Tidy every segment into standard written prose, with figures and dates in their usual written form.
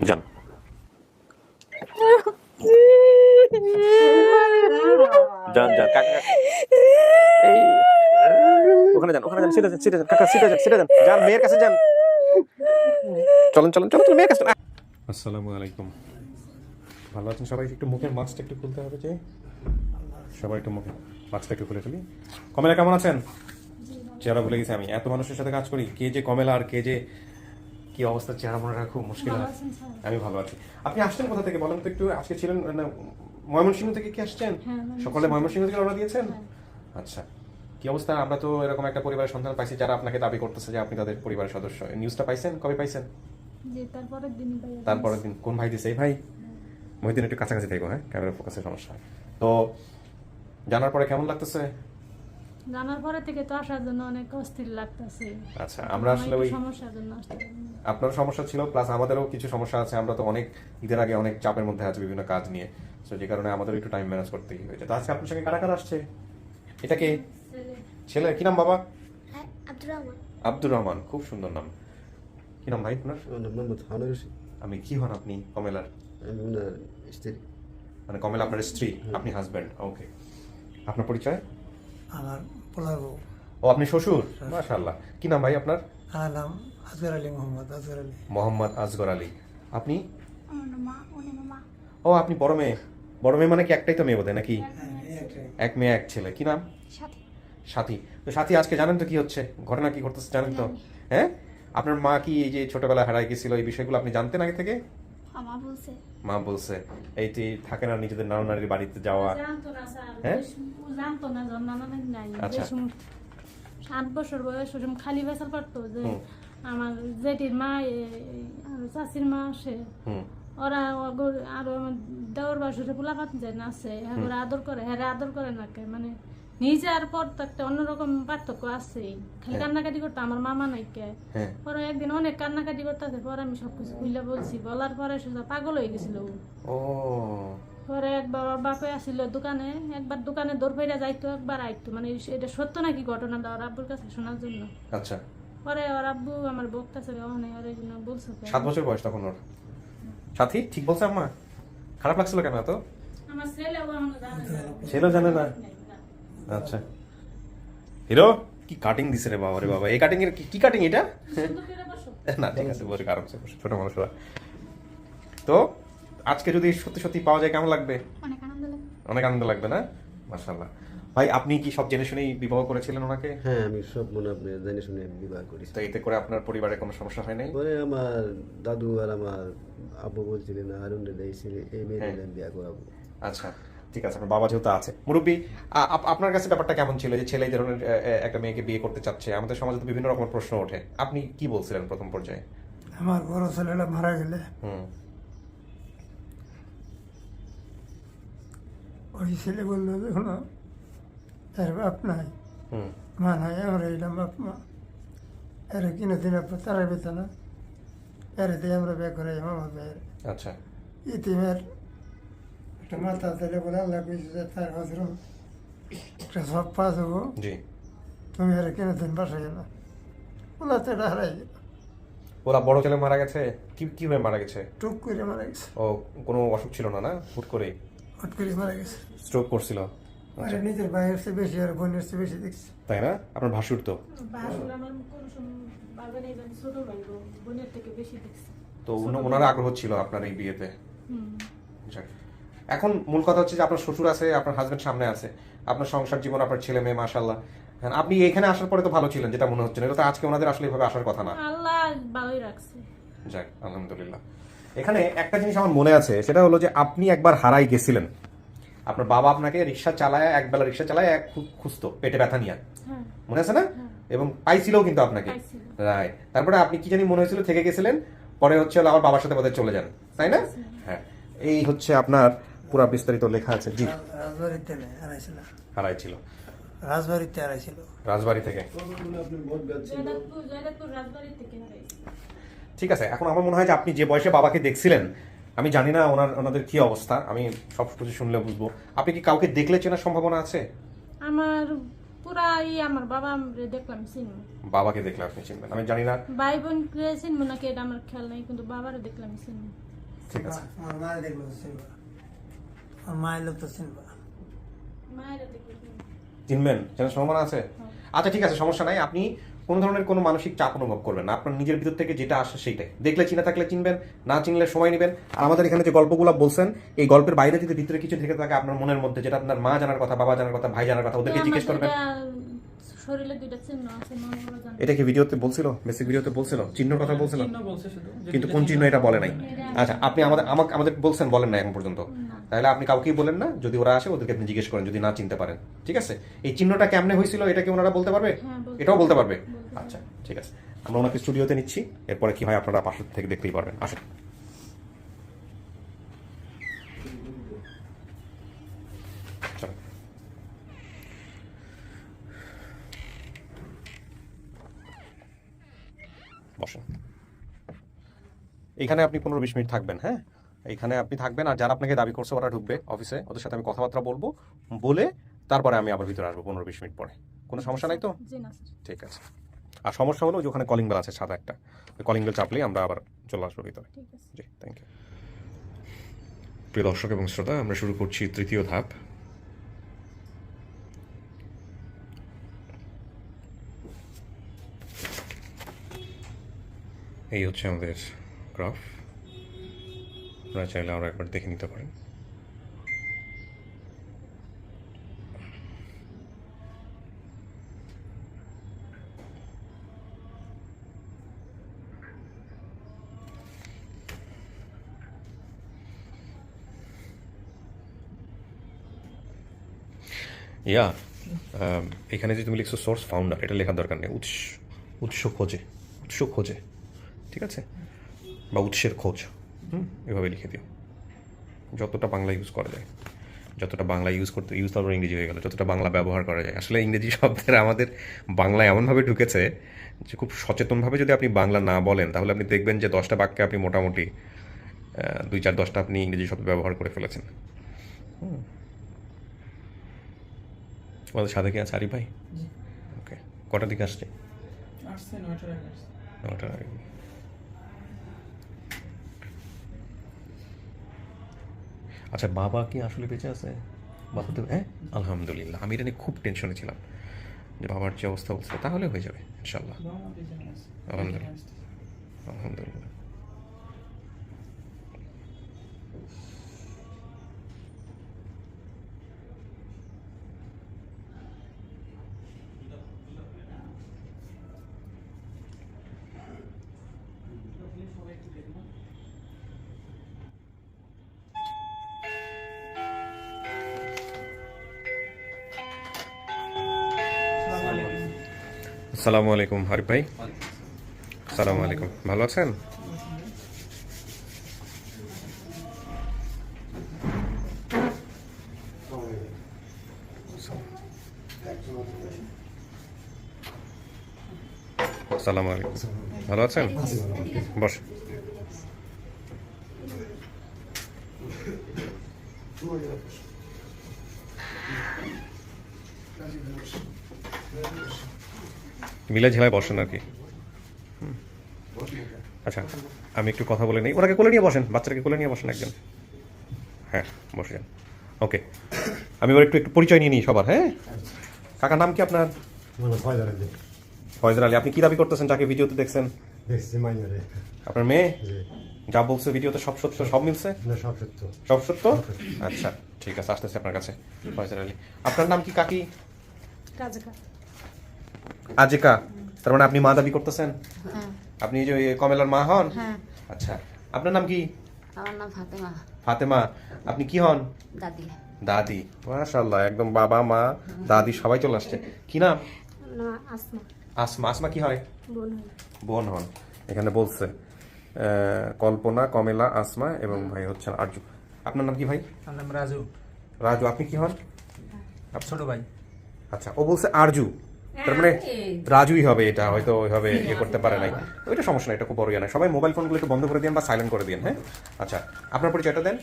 যান যান যান কাকা এই ওখানে যান সিটে যান সিটে যান কাকা সিটে যান যান মেয়ের কাছে যান চলেন চলেন চলেন চলেন মেয়ের কাছে আসসালামু আলাইকুম ভালো আছেন সবাই একটু মুখের মাস্কটা একটু খুলতে হবে যে সবাই একটু মুখে মাস্কটা একটু খুলে ফেলি কমেলা কেমন আছেন চেহারা ভুলে গেছি আমি এত মানুষের সাথে কাজ করি কে যে কমেলা আর কে যে কি অবস্থা চেহারা মনে রাখা খুব মুশকিল হয় আমি ভালো আছি আপনি আসছেন কোথা থেকে বলেন তো একটু আজকে ছিলেন না ময়মনসিংহ থেকে কি আসছেন সকালে ময়মনসিংহ থেকে রওনা দিয়েছেন আচ্ছা কি অবস্থা আমরা তো এরকম একটা পরিবারের সন্তান পাইছি যারা আপনাকে দাবি করতেছে যে আপনি তাদের পরিবারের সদস্য নিউজটা পাইছেন কবে পাইছেন তারপরের দিন কোন ভাই দিছে এই ভাই মহিদিন একটু কাছাকাছি থাকবো হ্যাঁ ক্যামেরা ফোকাসের সমস্যা তো জানার পরে কেমন লাগতেছে জানার পরে থেকে তো আসার জন্য অনেক অস্থির লাগতেছে আচ্ছা আমরা আসলে ওই সমস্যার জন্য আসতে আপনার সমস্যা ছিল প্লাস আমাদেরও কিছু সমস্যা আছে আমরা তো অনেক ঈদের আগে অনেক চাপের মধ্যে আছি বিভিন্ন কাজ নিয়ে তো যে কারণে আমাদের একটু টাইম ম্যানেজ করতেই হয়েছে তো আজকে আপনার সঙ্গে কারা কারা আসছে এটা কে ছেলে কি নাম বাবা আব্দুর রহমান খুব সুন্দর নাম কি নাম ভাই আপনার আমি কি হন আপনি কমেলার মানে কমেলা আপনার স্ত্রী আপনি হাজবেন্ড ওকে আপনার পরিচয় আমার পোলার বউ ও আপনি শ্বশুর মাশাআল্লাহ কি নাম ভাই আপনার আমার নাম আজগর আলী মোহাম্মদ আজগর আলী মোহাম্মদ আসগর আলী আপনি ও আপনি বড় মেয়ে মানে কি একটাই তো মেয়ে বোধহয় নাকি এক মেয়ে এক ছেলে কি নাম সাথী তো সাথী আজকে জানেন তো কি হচ্ছে ঘটনা কি ঘটতেছে জানেন তো হ্যাঁ আপনার মা কি এই যে ছোটবেলায় হারাই গেছিল এই বিষয়গুলো আপনি জানতেন আগে থেকে মা বলছে এইটি থাকে না নিজেদের নানা নারীর বাড়িতে যাওয়া হ্যাঁ জানতো না জন্মানোর নাই আচ্ছা 7 বছর বয়স ওরকম খালি বেসাল পারতো যে আমার জেঠির মা আর চাচির মা আসে ওরা আরো আমার দেওয়ার বাসুরে পোলা পাত যায় না আছে হ্যাঁ আদর করে হ্যাঁ আদর করে না মানে নিজে আর পর তো একটা অন্যরকম পার্থক্য আছে খালি কান্নাকাটি করতো আমার মামা নাই কে পরে একদিন অনেক কান্নাকাটি করতেছে পরে আমি সবকিছু খুলে বলছি বলার পরে সে পাগল হয়ে গেছিল ও পরে একবার ওর বাপে আসছিল দোকানে একবার দোকানে দৌড় ফেরা যাইতো একবার আইতো মানে এটা সত্য নাকি ঘটনাটা ওর আব্বুর কাছে শোনার জন্য আচ্ছা পরে ওর আব্বু আমার বকতেছে ওখানে ওর এই জন্য বলছে 7 বছর বয়স তখন ওর সাথী ঠিক বলছে আম্মা খারাপ লাগছিল কেন এত আমার ছেলেও জানে না আচ্ছা হিরো কি কাটিং দিছে রে বাবা রে বাবা এই কাটিং এর কি কাটিং এটা না ঠিক আছে বলে কারণ ছোট মানুষরা তো আজকে যদি সত্যি সত্যি পাওয়া যায় কেমন লাগবে অনেক আনন্দ লাগবে না মাশাআল্লাহ ভাই আপনি কি সব জেনে শুনেই বিবাহ করেছিলেন ওনাকে হ্যাঁ আমি সব মনে আপনি জেনে শুনে বিবাহ করেছি তো এতে করে আপনার পরিবারে কোনো সমস্যা হয় নাই পরে আমার দাদু আর আমার আব্বু বলছিলেন হারুন এই মেয়ে বিয়ে করাবো আচ্ছা ঠিক আছে আপনার বাবা যেহেতু আছে মুরব্বী আপনার কাছে ব্যাপারটা কেমন ছিল যে ছেলে এই ধরনের একটা মেয়েকে বিয়ে করতে চাচ্ছে আমাদের সমাজে তো বিভিন্ন রকমের প্রশ্ন ওঠে আপনি কি বলছিলেন প্রথম পর্যায়ে আমার বড় ছেলেটা মারা গেলে ওই ছেলে বললো দেখুন এর বাপ নাই মা নাই আমরা এলাম বাপ মা এর কিনে দিন তারা বেতা না এর দিয়ে আমরা বিয়ে করে আমার ভাইয়ের আচ্ছা ইতিমের একটা মাথা দিলে বলে আল্লাহ কইছে যে তার বছর একটা সব পাস হবো জি তুমি এর কিনে দিন বাসায় গেলাম ওলা তো এটা হারাই গেল ওরা বড় ছেলে মারা গেছে কি হয়ে মারা গেছে টুক করে মারা গেছে ও কোনো অসুখ ছিল না হুট করে হট করে মারা গেছে স্ট্রোক করছিল আর নিজের ভাইয়ের চেয়ে বেশি আর বোনের চেয়ে বেশি দেখছি তাই না আপনার ভাসুর তো ছোট ভাই বোনের থেকে বেশি দেখছি তো ওনার আগ্রহ ছিল আপনার এই বিয়েতে যাক। এখন মূল কথা হচ্ছে যে আপনার শ্বশুর আছে আপনার হাজবেন্ড সামনে আছে আপনার সংসার জীবন আপনার ছেলে মেয়ে মাশাআল্লাহ হ্যাঁ আপনি এখানে আসার পরে তো ভালো ছিলেন যেটা মনে হচ্ছে না এটা তো আজকে ওনাদের আসলে এভাবে আসার কথা না আল্লাহ ভালোই রাখছে যাক আলহামদুলিল্লাহ এখানে একটা জিনিস আমার মনে আছে সেটা হলো যে আপনি একবার হারাই গেছিলেন আপনার বাবা আপনাকে রিক্সা চালায় একবেলা রিক্সা চালায় খুঁজতো পেটে ব্যথা নিয়ে মনে আছে না এবং পাইছিলও কিন্তু আপনাকে রাইট তারপরে আপনি কি জানি মনে হয়েছিল থেকে গেছিলেন পরে হচ্ছে আবার বাবার সাথে বোধহয় চলে যান তাই না হ্যাঁ এই হচ্ছে আপনার পুরা বিস্তারিত লেখা আছে জি রাজবাড়িতে হারাই ছিল রাজবাড়িতে হারাইছিল রাজবাড়ি থেকে জয়দেবপুর রাজবাড়ি থেকে হারাইছে ঠিক আছে এখন আমার মনে হয় যে আপনি যে বয়সে বাবাকে দেখছিলেন আমি জানি না ওনাদের কি অবস্থা আমি সব কিছু শুনলে বুঝবো আপনি কি কাউকে দেখলে চেনার সম্ভাবনা আছে আমার পুরাই আমার বাবা দেখলাম চিনবো, বাবাকে দেখলে আপনি চিনবেন, আমি জানি না। ভাই বোন চিনবো নাকি এটা আমার খেয়াল নেই, কিন্তু বাবারে দেখলাম চিনবো। ঠিক আছে, আমার মায়ের দেখলো তো চিনবা, আমার মায়ের লোক তো চিনবা। মায়েরা দেখলে চিনবো। চিনবেন, চেনার সম্ভাবনা আছে। আচ্ছা ঠিক আছে, সমস্যা নাই। আপনি কোনো ধরনের কোনো মানসিক চাপ অনুভব করবেন না, আপনার নিজের ভিতর থেকে যেটা আসে সেইটাই দেখলে, চিনা থাকলে চিনবেন, না চিনলে সময় নেবেন। আর আমাদের এখানে যে গল্পগুলো বলছেন, এই গল্পের বাইরে যদি ভিতরে কিছু থেকে থাকে আপনার মনের মধ্যে, যেটা আপনার মা জানার কথা, বাবা জানার কথা, ভাই জানার কথা, ওদেরকে জিজ্ঞেস করবেন। শরীরে দুইটা চিহ্ন আছে, মনে করে জানি। এটা কি ভিডিওতে বলছিল, বেসিক ভিডিওতে বলছিল, চিহ্নের কথা বলছিল, চিহ্ন বলছে শুধু, যে কিন্তু দুইটা কোন চিহ্ন এটা বলে নাই। এটা- আচ্ছা, আপনি আমাদের বলছেন, বলেন না এখন পর্যন্ত, তাহলে আপনি কাউকেই বলেন না। যদি ওরা আসে ওদেরকে আপনি জিজ্ঞেস করেন, যদি না চিনতে পারেন। ঠিক আছে, এই চিহ্নটা কেমনে হয়েছিল এটা কি ওনারা বলতে পারবে? হ্যাঁ, বলতে এটাও বলতে পারবে। বলতে আচ্ছা ঠিক আছে, আমরা ওনাকে স্টুডিওতে নিচ্ছি, এরপরে কি হয় আপনারা পাশের থেকে দেখতেই পারবেন। আসেন। চলো। বসেন। এইখানে আপনি 15-20 মিনিট থাকবেন। হ্যাঁ, এইখানে আপনি থাকবেন, আর যারা আপনাকে দাবি করছে ওরা ঢুকবে অফিসে, ওদের সাথে আমি কথাবার্তা বলবো, বলে তারপরে আমি আবার ভিতরে আসবো 15-20 মিনিট পরে। কোনো সমস্যা নাই তো? জি না স্যার। ঠিক আছে। আর সমস্যা হলো যে ওখানে কলিং বেল আছে সাদা একটা, ওই কলিং বেল চাপলেই আমরা আবার চলে আসবো ভিতরে। ঠিক আছে। জি, থ্যাংক ইউ। প্রিয় দর্শক এবং শ্রোতা, আমরা শুরু করছি তৃতীয় ধাপ। এই হচ্ছে আমাদের গ্রাফ, আপনারা চাইলে আমরা একবার দেখে নিতে পারেন। ইয়া, এখানে যে তুমি লিখছো সোর্স ফাউন্ডার, এটা লেখার দরকার নেই। উৎস খোঁজে, ঠিক আছে, বা উৎসের খোঁজ, এভাবে লিখে দিও। যতটা বাংলা ইউজ করা যায়, যতটা বাংলা ইউজ তারপর ইংরেজি হয়ে গেল, যতটা বাংলা ব্যবহার করা যায়। আসলে ইংরেজি শব্দের আমাদের বাংলা এমনভাবে ঢুকেছে যে খুব সচেতনভাবে যদি আপনি বাংলা না বলেন, তাহলে আপনি দেখবেন যে 10টা বাক্যে আপনি মোটামুটি 2-4-10টা আপনি ইংরেজি শব্দ ব্যবহার করে ফেলেছেন। আমাদের সাথে কি আছে আরিফ ভাই? জি। ওকে, কটার দিকে আসছে? আসছে 9টার আগে আসছে। 9টার আগে। আচ্ছা, বাবা কি আসলে বেঁচে আছে? বাবা তো, হ্যাঁ আলহামদুলিল্লাহ। আমি এটা নিয়ে খুব টেনশনে ছিলাম যে বাবার যে অবস্থা বলছে, তাহলে হয়ে যাবে ইনশাল্লাহ। বাবা মা দুইজনে আছে। আলহামদুলিল্লাহ। আসছে। আলহামদুলিল্লাহ। আসসালামু আলাইকুম আরিফ ভাই। আসসালামু আলাইকুম, ভালো আছেন? আসসালামু আলাইকুম, ভালো আছেন? বস। মিলে ঝেলায় বসেন আর কি। আচ্ছা, আমি একটু কথা বলে নিই। ওনাকে কোলে নিয়ে বসেন, বাচ্চাটাকে কোলে নিয়ে বসেন একজন। হ্যাঁ, বসে যান। ওকে, আমি এবার একটু পরিচয় নিয়ে নিই সবার। হ্যাঁ, কাকার নাম কি আপনার? ফয়জুল আলী। আপনি কি দাবি করতেছেন যাকে ভিডিওতে দেখছেন? আপনার মেয়ে যা বলছে ভিডিওতে সব সত্য, সব মিলছে? সব সত্য? আচ্ছা ঠিক আছে, আসতেছে আপনার কাছে। ফয়জুল আলী, আপনার নাম কি কাকি? কাজকা। আজিকা। তার মানে আপনি মা দাবি করতেছেন? হ্যাঁ, আপনি যে ওই কমলার মা হন? হ্যাঁ। আচ্ছা, আপনার নাম কি? আমার নাম ফাতেমা। ফাতেমা। আপনি কি হন? দাদি। দাদি। মাশাআল্লাহ, একদম বাবা মা দাদি সবাই চলে আসছে। কি নাম? না, আসমা। আসমা। আসমা কি হয়? বোন হয়। বোন হন। এখানে বলছে কল্পনা, কমেলা, আসমা এবং ভাই হচ্ছেন আরজু। আপনার নাম কি ভাই? আমার নাম রাজু, রাজু। আপনি কি হন? ছোট ভাই। আচ্ছা, ও বলছে আরজু, তার মানে রাজুই হবে। এটা হয়তো ওইভাবে ইয়ে করতে পারে নাই। ওইটা সমস্যা নাই, এটা খুব বড় ইয়ে না। সবাই মোবাইল ফোনগুলো একটু বন্ধ করে দিন বা সাইলেন্ট করে দিন। হ্যাঁ, আচ্ছা, আপনার পরিচয়টা দেন।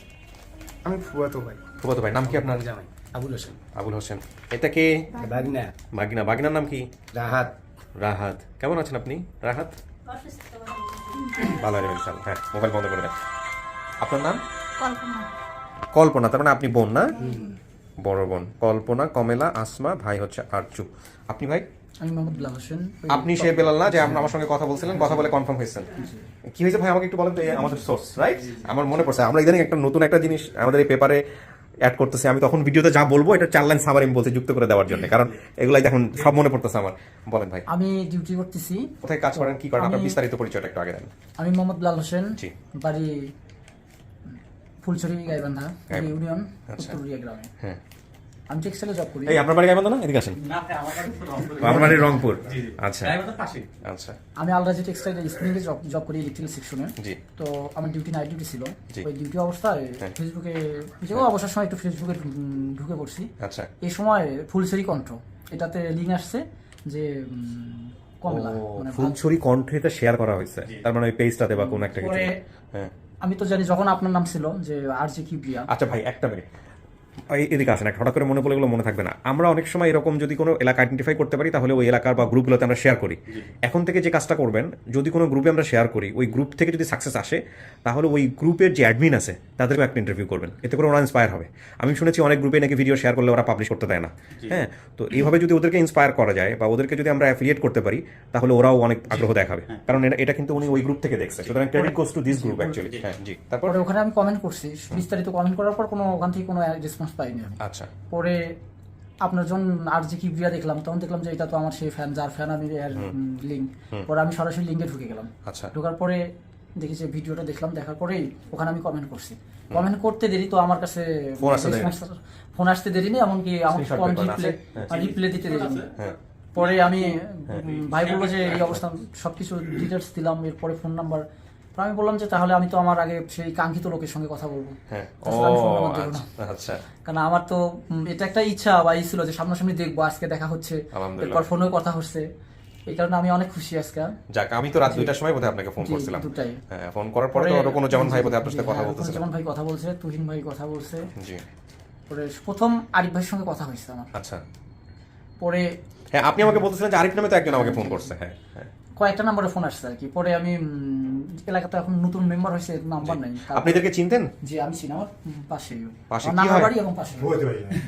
আমি ফুয়াতো ভাই। ফুফাতো ভাই, নাম কি আপনার? জামাই। আবুল হোসেন। আবুল হোসেন। এটা কে? বাগনা বাগিনা। বাগিনার নাম কি? রাহাত। রাহাত। কেমন আছেন আপনি রাহাত? ভালো আছেন ইনশাআল্লাহ। হ্যাঁ, মোবাইল বন্ধ করে দেন। আপনার নাম? কল্পনা। তার মানে আপনি বোন না? বড় বোন কল্পনা, কমেলা, আসমা, ভাই হচ্ছে আরজু। আপনি ভাই? আমি মোহাম্মদ বেলাল হোসেন। আপনি সে বেলাল না যে আমার সঙ্গে কথা বলছিলেন, কথা বলে কনফার্ম হয়েছেন? কি হয়েছে ভাই আমাকে একটু বলেন তো। এই আমাদের সোর্স রাইট, আমার মনে পড়ছে আমরা ইদানিং একটা নতুন একটা জিনিস আমাদের এই পেপারে অ্যাড করতেছি। আমি তখন ভিডিওতে যা বলবো এটা 4 লাইন সামারি আমি বলছি যুক্ত করে দেওয়ার জন্য, কারণ এগুলাই এখন সব মনে পড়তেছে আমার। বলেন ভাই। আমি ডিউটি করতেছি। কোথায় কাজ করেন, কি করেন, আপনার আমি- বিস্তারিত পরিচয়টা একটু আগে দেন। আমি মোহাম্মদ বেলাল হোসেন, জি। বাড়ি ফুলছড়ি গাইবান্ধা গাইবান্ধা। ইউনিয়ন, আচ্ছা। উত্তরুরিয়া গ্রামে। হ্যাঁ। আমি টেক্সটাইলে জব করি। এই আপনার বাড়ি গাইবান্ধা না? এদিকে আসেন। আমার বাড়ি রংপুর। আচ্ছা আচ্ছা। আমি আলরাজি টেক্সটাইলে স্প্রিংয়ে জব করি ইলেকট্রিক্যাল সেকশনে। জি। তো আমার ডিউটি নাইট ডিউটি ছিল। জি। ওই ডিউটি অবস্থায় হ্যাঁ। ফেসবুকে অবসর সময় একটু ফেসবুকে ঢুকে পড়ছি। আচ্ছা। এই সময় ফুলছড়ি কণ্ঠ এটাতে লিঙ্ক আসছে যে কমলা মানে ফুলছড়ি কণ্ঠেতে শেয়ার করা হয়েছে, তার মানে ওই পেজটাতে বা কোন একটা কিছু। পরে হ্যাঁ। আমি তো জানি যখন আপনার নাম ছিল যে আর জি কিবরিয়া। আচ্ছা ভাই একটা মিনিট এদিকে আসেন, হঠাৎ করে মনে পড়লে এগুলো মনে থাকবে না। আমরা অনেক সময় এরকম যদি কোনো এলাকা আইডেন্টিফাই করতে পারি তাহলে ওই এলাকার বা গ্রুপগুলোতে আমরা শেয়ার করি। এখন থেকে যে কাজটা করবেন, যদি কোনো গ্রুপে আমরা শেয়ার করি, ওই গ্রুপ থেকে যদি সাকসেস আসে তাহলে ওই গ্রুপের যে অ্যাডমিন আছে তাদেরকে একটা ইন্টারভিউ করবেন, এতে করে ওরা ইন্সপায়ার হবে। আমি শুনেছি অনেক গ্রুপে নাকি ভিডিও শেয়ার করলে ওরা পাবলিশ করতে দেয় না। হ্যাঁ, তো এইভাবে যদি ওদেরকে ইন্সপায়ার করা যায় বা ওদেরকে যদি আমরা অ্যাফিলিয়েট করতে পারি তাহলে ওরাও অনেক আগ্রহ দেখাবে, কারণ এটা কিন্তু উনি ওই গ্রুপ থেকে দেখছে। সুতরাং credit goes to this group actually. হ্যাঁ জি। তারপর পরে ওখানে আমি কমেন্ট করছি, বিস্তারিত কমেন্ট করার পর কোনো ওখান থেকে কোনো রেসপন্স পাইনি আমি। আচ্ছা। পরে আপনার যখন আর জি কিবরিয়া দেখলাম, তখন দেখলাম যে এটা তো আমার সেই ফ্যান, যার ফ্যান আমি লিঙ্ক। পরে আমি সরাসরি লিঙ্কে ঢুকে গেলাম। আচ্ছা। ঢোকার পরে দেখি যে ভিডিওটা দেখলাম, দেখার পরেই ওখানে আমি কমেন্ট করছি। কমেন্ট করতে দেরি তো আমার কাছে ফোন আসতে দেরি নেই, এমনকি আমার Screenshot ফোন বের করা আছে? রিপ্লে দিতে দেরি নেই। হ্যাঁ। পরে আমি ভাই বললো যে এই অবস্থা, সবকিছু ডিটেলস দিলাম, এরপরে ফোন নাম্বার। আমি বললাম যে তাহলে আমি তো আমার আগে সেই কাঙ্ক্ষিত লোকের সঙ্গে কথা বলবো। হ্যাঁ। তাছাড়া আমি phone number দেবো না। আচ্ছা। কারণ আমার তো এটা একটা ইচ্ছা বা ই ছিল যে সামনাসামনি দেখবো, আজকে দেখা হচ্ছে, আলহামদুলিল্লাহ। এরপর ফোনেও কথা হচ্ছে। এই কারণে আমি অনেক খুশি আজকে। যাক, আমি তো রাত 2টার সময় বোধহয় আপনাকে ফোন জি, করছিলাম। 2টায়। হ্যাঁ, ফোন করার পরে তো আরো কোনো যেমন ভাই বোধহয় আপনার সাথে কথা বলতেছিলেন। যেমন ভাই কথা বলছে, তুহিন ভাই কথা বলছে। জি। পরে প্রথম আরিফ ভাইয়ের সঙ্গে কথা হয়েছে আমার। আচ্ছা। পরে হ্যাঁ, আপনি আমাকে বলতেছিলেন যে আরিফ নামে তো একজন আমাকে ফোন করছে। হ্যাঁ হ্যাঁ। কয়েকটা নাম্বারে ফোন আসছে আর কি। পরে আমি এলাকাতে এখন নতুন মেম্বার হয়েছে, নাম্বার নাই। আপনি এদেরকে চিনতেন? জি, আমি চিনি। আমার পাশে পাশে আমার কি নানার হয়? বাড়ি এবং পাশে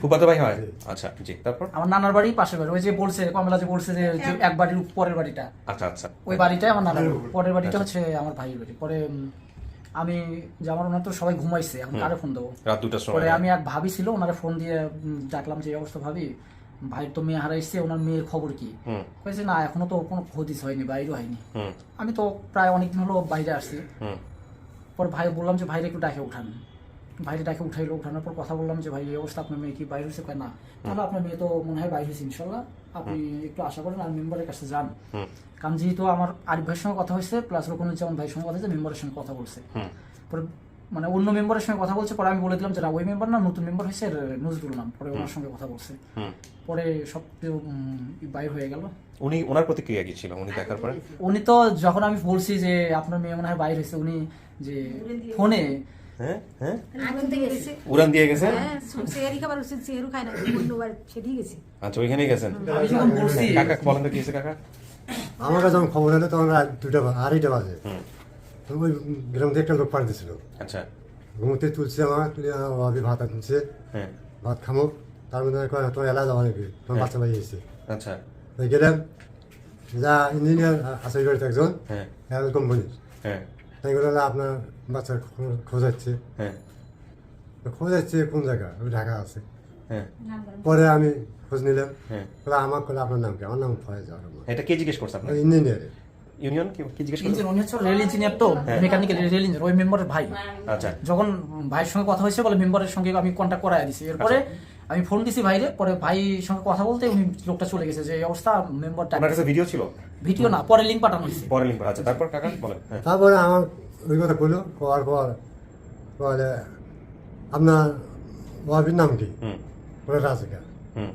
ফুফাতো ভাই হয়? আচ্ছা জি। তারপর? আমার নানার বাড়ি পাশের বাড়ি। ওই যে বলছে কমলা যে বলছে যে এক বাড়ির পরের বাড়িটা, আচ্ছা আচ্ছা। ওই বাড়িটাই আমার নানার বাড়ি। পরের বাড়িটা হচ্ছে আমার ভাইয়ের বাড়ি। পরে আমি যে আমার ওনার তো সবাই ঘুমাইছে, এখন কারে ফোন দেবো? রাত 2টার সময়। পরে আমি এক ভাবি ছিল, ওনারে ফোন দিয়ে ডাকলাম যে এই অবস্থা ভাবি, ভাইয়ের তো মেয়ে হারাইছে, ওনার মেয়ের খবর কি? হুম কয়েছে না এখনো তো কোনো হদিস হয়নি, বাইরেও হয়নি। হুম আমি তো প্রায় অনেকদিন হলো বাইরে আসছি। হুম পর ভাই বললাম যে ভাইরে একটু ডাকে উঠান। ভাইরে ডাকে উঠাইলো, উঠানোর পর কথা বললাম যে ভাই এই অবস্থা, আপনার মেয়ে কি বাইরে হয়েছে? কয় না। তাহলে আপনার মেয়ে তো মনে হয় বাইরে হয়েছে, ইনশাল্লাহ আপনি একটু আশা করেন আর মেম্বারের কাছে যান। হুম কারণ যেহেতু আমার আরিফ ভাইয়ের সঙ্গে কথা হয়েছে, প্লাস রকনুজ্জামান ভাইয়ের সঙ্গে কথা হয়েছে, মেম্বারের সঙ্গে কথা বলছে। হুম পরে মানে অন্য মেম্বারের সঙ্গে কথা বলছে। পরে আমি বলে দিলাম যে না, ওই মেম্বার না, নতুন মেম্বার হয়েছে নজরুল নাম। পরে ওনার সঙ্গে কথা বলছে। হুম। পরে সব বাইর হয়ে গেল। ওনার প্রতিক্রিয়া কি ছিল উনি দেখার পরে? উনি তো যখন আমি বলছি যে আপনার মেয়ে মনে হয় বাইর হয়েছে, উনি যে ফোনে হ্যাঁ হ্যাঁ আগুন থেকে গেছে। উড়ান দিয়ে গেছে। হ্যাঁ, সেহেরি খাবার উচিত, সেহেরু খায় না, অন্যবার সেদিকে গেছে। আচ্ছা, ওইখানেই গেছেন। আমি যখন বলছি কাকা বলেন তো কি হয়েছে কাকা? আমার কাছে যখন খবর হলো তখন রাত 2:30 বাজে। হুম। তো ওই গ্রাম থেকে একটা লোক পানি দিয়েছিল, আচ্ছা। ঘুমোতে তুলছে, আমার তুলে ভাবি ভাত তুলছে, হ্যাঁ। ভাত খামো। তার মধ্যে কয় তোমার এলাকা যাওয়া নাকি, তোমার বাচ্চা ভাই এসেছে। আচ্ছা। তো গেলাম, যা ইঞ্জিনিয়ার আছে ওই বাড়িতে একজন, হ্যাঁ কোম্পানির। হ্যাঁ তাই বলে আপনার বাচ্চার খোঁজ হচ্ছে। হ্যাঁ খোঁজ হচ্ছে কোন জায়গা? ওই ঢাকা আছে। হ্যাঁ পরে আমি খোঁজ নিলাম, হ্যাঁ। বলে আমার করলে আপনার নাম কি? আমার নাম ফয়েজ রহমান, এটা কে জিজ্ঞেস করছে আপনার? ইঞ্জিনিয়ারে। ইউনিয়ন কি জিজ্ঞেস করছে? ইঞ্জিন, উনি হচ্ছে রেল ইঞ্জিনিয়ার, তো মেকানিক্যাল রেল ইঞ্জিনিয়ার, ওই মেম্বারের ভাই। আচ্ছা। যখন ভাইয়ের সঙ্গে কথা হয়েছে বলে মেম্বারের সঙ্গে আমি কন্ট্যাক্ট করাই দিছি। এরপরে আমি ফোন দিছি ভাইরে, পরে ভাইয়ের সঙ্গে কথা বলতে উনি লোকটা চলে গেছে যে এই অবস্থা, মেম্বারটা আপনার কাছে ভিডিও ছিল? ভিডিও না, পরে লিঙ্ক পাঠানো হয়েছে। পরে লিঙ্ক। আচ্ছা, তারপর কাকা বলেন। হ্যাঁ তারপরে আমার ওই কথা বললো, করার পর বলে আপনার ওয়াবির নাম কি? হুম বলে রাজিকা। হুম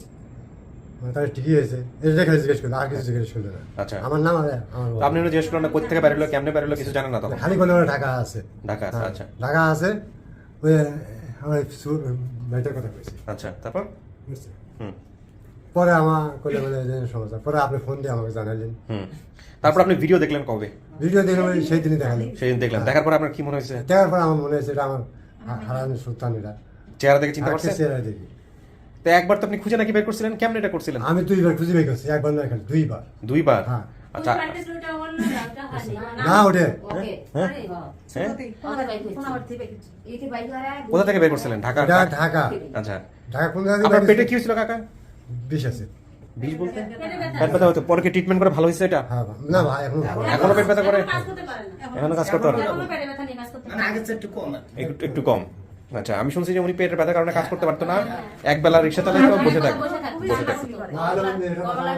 তাহলে ঠিকই হয়েছে, এটা খালি জিজ্ঞেস করলো, আর কিছু জিজ্ঞেস করলো না। আচ্ছা। আমার নাম আর আমার তো আপনি জিজ্ঞেস করলেন না কোথা থেকে বেরোলো, কেমনে বেরোলো, কিছু জানেন না তখন? খালি বলে ওরা ঢাকা আছে। ঢাকা আছে। হ্যাঁ, আচ্ছা। ঢাকা আছে। ওই আমার মেয়েটার কথা কইছি, আচ্ছা, তারপর? বুঝছেন? হুম পরে আমার কইলে বলে যে সমস্যা, পরে আপনি ফোন দিয়ে আমাকে জানালেন। হুম তারপর আপনি ভিডিও দেখলেন কবে? ভিডিও দেখলাম সেই দিনই দেখালেন। সেদিন দেখলেন, দেখার পর আপনার কি মনে হয়েছে? দেখার পর আমার মনে হয়েছে এটা আমার হারানোর সুলতান, এটা চেহারা দেখে চিন্তা আরেকটা করছেন? চেহারা দেখি। তো একবার তো আপনি খুঁজে নাকি বের করছিলেন, কেমনে এটা করছিলেন? আমি 2বার খুঁজে বের করছি, একবার না এখানে 2বার। 2বার? হ্যাঁ। আচ্ছা, না ওঠে হ্যাঁ? ঢাকা কোথা থেকে বের করছিলেন? ঢাকা? এটা ঢাকা। আচ্ছা, ঢাকা কোন জায়গায় আপনার পেটে কি হয়েছিল কাকা? বিষ আছে। বিষ বলতে পেট ব্যথা হতো, পরে কি ট্রিটমেন্ট করে ভালো হয়েছে এটা? হ্যাঁ না ভাই, এখন এখনো পেট ব্যথা করে? কাজ করতে পারে না এখনো কাজ করতে পারে? এখনো পেটে ব্যথা নিয়ে কাজ করতে পারে না। একটু একটু কম। আচ্ছা, আমি শুনছি যে উনি পেটের ব্যথার কারণে কাজ করতে পারতো না, এক বেলা রিক্সা চালাতো, বসে থাকতো। না হলে আমি এরকম আমার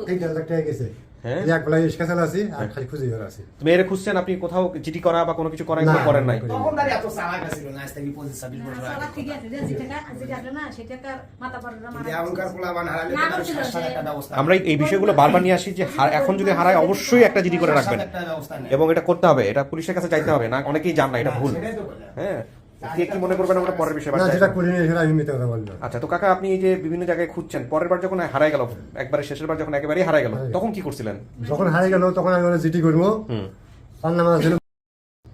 1.5 লাখ টাকা গেছে। হ্যাঁ? এক বেলায় রিক্সা চালাচ্ছি আর খালি খুঁজে বের আছি। মেয়েরে খুঁজছেন আপনি, কোথাও চিঠি করা বা কোনো কিছু করা এগুলো না, করেন নাই? করিনি। তখন দাঁড়িয়ে এত চালাক ছিল না, আজ থেকে 25-26 বছর আগে। সালাদ থেকে আছে যে যেটা আছে না সেটাকার মাথা পড়া মারা এখনকার পোলাপান হারালে না তো তার করছিল শাসন যে- একটা ব্যবস্থা। আমরা এই বিষয়গুলো বারবার নিয়ে আসি যে এখন যদি হারায় অবশ্যই একটা জিডি করে রাখবেন, একটা ব্যবস্থা নেই। এবং এটা করতে হবে, এটা পুলিশের কাছে চাইতে হবে না, অনেকেই জান না এটা ভুল। সেটাই তো বললাম। হ্যাঁ, কে কি মনে করবেন ওটা পরের বিষয়। না বাচ্চা। যেটা করিনি সেটা আমি মিথ্যা কথা বললাম। আচ্ছা, তো কাকা আপনি এই যে বিভিন্ন জায়গায় খুঁজছেন, পরের বার যখন হারায় গেল, একবারে শেষের বার যখন একেবারেই হারায় গেল, তখন কি করছিলেন? যখন হারিয়ে গেল তখন আমি ওরা জিটি করবো, হুম তার নাম ছিল,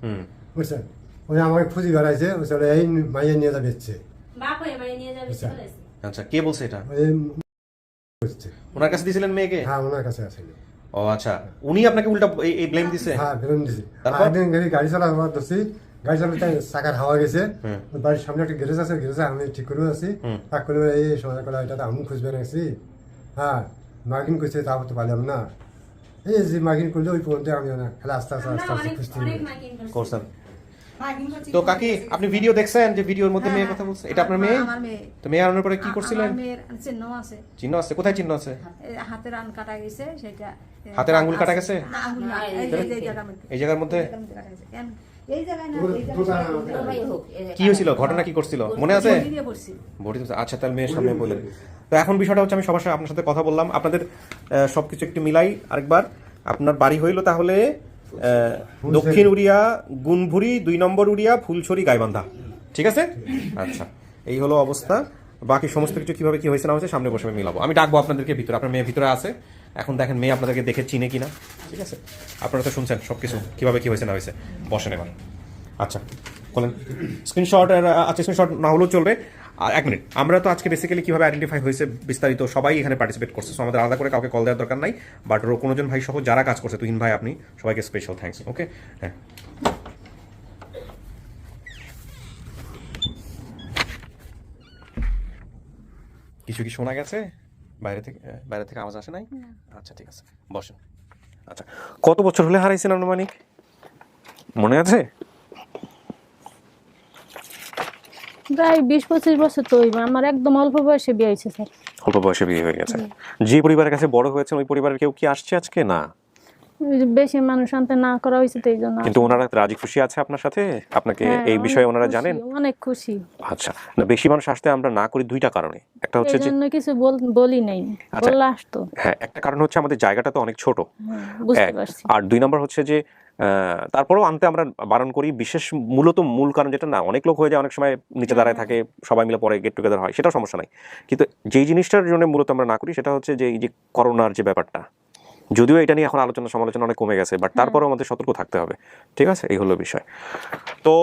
হুম বুঝছেন? ওই আমাকে খুঁজি বেড়াইছে, ওই এই মাইয়া নিয়ে যাবে ইচ্ছে। বাপ হয়ে বাড়ি নিয়ে যাবে আচ্ছা। চলে এসে। আচ্ছা, কে বলছে এটা? ওই বুঝছে। ওনার কাছে দিয়েছিলেন মেয়েকে? হ্যাঁ ওনার কাছে আসেনি। ও আচ্ছা, উনি আপনাকে উল্টা এই ব্লেম দিছে? হ্যাঁ বেরোন দিছি। তারপর? একদিন গাড়ি চালাবার ধরছি, গাড়ি চালাতে চাকার হাওয়া গেছে, হুম। ওই বাড়ির সামনে একটা গ্যারেজ আছে, গ্যারেজে আমি ঠিক করে আছি, হুম। তাক করে এই সময় করে এটা তো আমি খুঁজবে রাখছি। হ্যাঁ মার্কিন করছে, তারপর তো পারলাম না। এই যে মার্কিন করলে ওই পর্যন্ত আমি না খেলে আস্তে আস্তে আমরা আস্তে আস্তে অনেক খুঁজতে অনেক গেলাম। মাইকিং করছেন। তো কাকি আপনি ভিডিও দেখছেন যে ভিডিওর মধ্যে মেয়ের কথা বলছে, এটা আপনার মেয়ে? আমার মেয়ে। তো মেয়ে আনার পরে কি করছিলেন? আমার মেয়ের চিহ্ন আছে, চিহ্ন আছে? কোথায় চিহ্ন আছে? হাতের আন কাটা গেছে সেটা। হাতের আঙ্গুল কাটা গেছে? না, আঙ্গুল না, এই জায়গার মধ্যে। এই জায়গার মধ্যে? এই জায়গার মধ্যে কাটা গেছে। এই জায়গায় না, এই দুটো জায়গায় কি হয়েছিল, ঘটনা কি করছিল মনে আছে? বডি দিয়ে পড়ছি। বডি তো- আচ্ছা, তাহলে মেয়ের সামনে বলেন। তো এখন বিষয়টা হচ্ছে, আমি সবার সাথে আপনার সাথে কথা বললাম, আপনাদের সবকিছু একটু মিলাই আরেকবার। আপনার বাড়ি হইল তাহলে দক্ষিণ উড়িয়া গুনভুরি 2 নম্বর উড়িয়া ফুলছড়ি গাইবান্ধা, ঠিক আছে? আচ্ছা, এই হলো অবস্থা। বাকি সমস্ত কিছু কিভাবে কি হয়েছে না হয়েছে সামনে বসে আমি মিলাবো। আমি ডাকবো আপনাদেরকে ভিতরে, আপনার মেয়ে ভিতরে আছে। এখন দেখেন মেয়ে আপনাদেরকে দেখে চিনে কিনা, ঠিক আছে? আপনারা তো শুনছেন সব কিছু কিভাবে কি হয়েছে না হয়েছে। বসেন এবার। আচ্ছা বলেন, স্ক্রিনশট। আচ্ছা, স্ক্রিনশট না হলেও চলবে। আর 1 মিনিট, আমরা তো আজকে বেসিক্যালি কিভাবে আইডেন্টিফাই হয়েছে বিস্তারিত সবাই এখানে পার্টিসিপেট করছে, সো আমাদের আলাদা করে কাউকে কল দেওয়ার দরকার নাই। বাট কোনোজন ভাই সহ যারা কাজ করছে, তুহিন ভাই আপনি সবাইকে স্পেশাল থ্যাঙ্কস। ওকে, হ্যাঁ। কিছু কি শোনা গেছে বাইরে থেকে? বাইরে থেকে আওয়াজ আসে নাই? আচ্ছা ঠিক আছে, বসেন। আচ্ছা, কত বছর হলে হারাইছেন আনুমানিক মনে আছে? প্রায় 20-25 বছর তো হইবে। আমার একদম অল্প বয়সে বিয়ে হয়েছে স্যার। অল্প বয়সে বিয়ে হয়ে গেছে। যে পরিবারের কাছে বড় হয়েছেন ওই পরিবারের কেউ কি আসছে আজকে? না, ওই যে বেশি মানুষ আনতে না করা হয়েছে তো এই জন্য। কিন্তু ওনারা রাজি খুশি আছে আপনার সাথে? আপনাকে হ্যাঁ, এই বিষয়ে অনেক ওনারা খুশি, জানেন? অনেক খুশি। আচ্ছা, না বেশি মানুষ আসতে আমরা না করি 2টা কারণে। একটা হচ্ছে এই যে, জন্য কিছু বলি নাই, আচ্ছা। বললে আসতো। হ্যাঁ, একটা কারণ হচ্ছে আমাদের জায়গাটা তো অনেক ছোট, বুঝতে এক। পারছি। আর 2 নম্বর হচ্ছে যে তারপরেও আনতে আমরা বারণ করি। বিশেষ মূল কারণ যেটা, না অনেক লোক হয়ে যায়, অনেক সময় নিচে দাঁড়ায় থাকে, সবাই মিলে পরে গেট টুগেদার হয়, সেটাও সমস্যা নাই। কিন্তু যেই জিনিসটার জন্য মূলত আমরা না করি সেটা হচ্ছে যে এই যে করোনার যে ব্যাপারটা, যদিও এটা নিয়ে এখন আলোচনা সমালোচনা অনেক কমে গেছে, বাট তারপরেও আমাদের সতর্ক থাকতে হবে, ঠিক আছে? এই হলো বিষয়। তো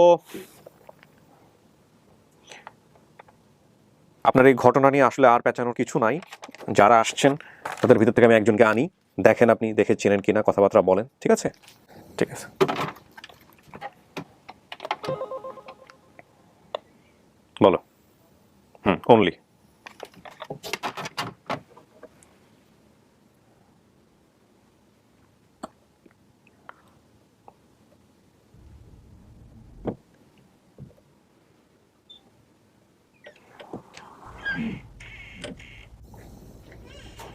আপনার এই ঘটনা নিয়ে আসলে আর পেঁচানোর কিছু নাই। যারা আসছেন তাদের ভিতর থেকে আমি একজনকে আনি, দেখেন আপনি দেখে চেনেন কিনা, কথাবার্তা বলেন, ঠিক আছে? ঠিক আছে, বলো। অনলি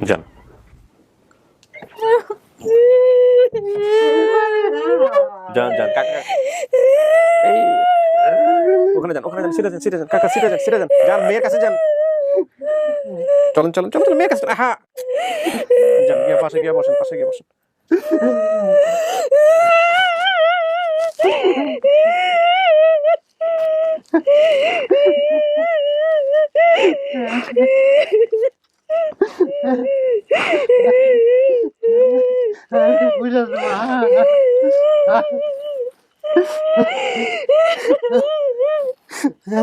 যান। যান যান কাকা, এই ওখানে যান, ওখানে যান, সিটে যান, সিটে যান কাকা, সিটে যান, সিটে যান, যান মেয়ের কাছে যান। চলেন চলেন চলেন, মেয়ের কাছে। হ্যাঁ, যান, গিয়ে পাশে গিয়ে বসেন, পাশে গিয়ে বসেন। কই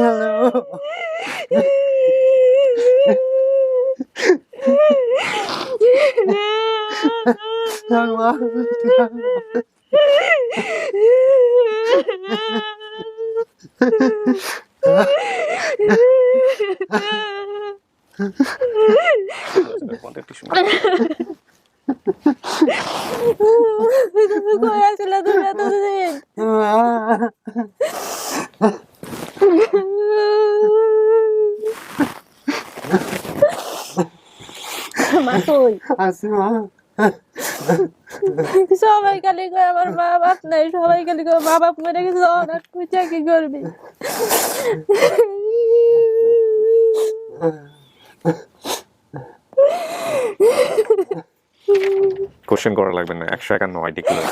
আসলে তুমি এতদিন? মা কই? আসি মা। সবাই খালি কয় আমার মা বাপ নাই, সবাই খালি কয় মা বাপ মরে গেছে, অনাথ তুই চাকরি করবি। কোশ্চেন করা লাগবে না, 151 আইডি কিলো,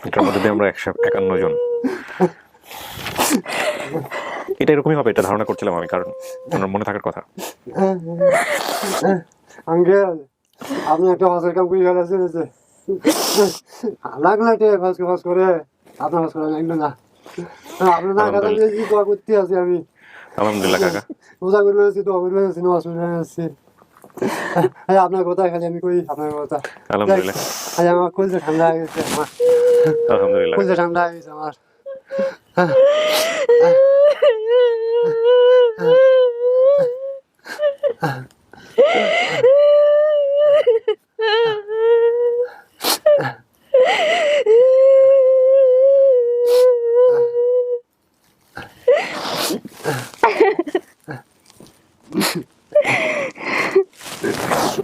এটার মধ্যে দিয়ে আমরা 151 জন। এটা এরকমই হবে, এটা ধারণা করছিলাম আমি, কারণ আমার মনে থাকার কথা। আঙ্কেল আপনি একটা হসের কাম করে ফেলেছেন, লাগলা ফাঁস করে আপনার ফাঁস করে লাগলো না। আপনার না কথা দোয়া করতে আছি আমি। আলহামদুলিল্লাহ কাকা, রোজা করে আছি, দোয়া করে আছি, নামাজ পড়ে আছি। আপনার কথা খালি আমি কই, আপনার কথা আলহামদুলিল্লাহ, আমার কলজা ঠান্ডা হয়ে গেছে, আমার আলহামদুলিল্লাহ। কলজা ঠান্ডা হয়ে গেছে আমার।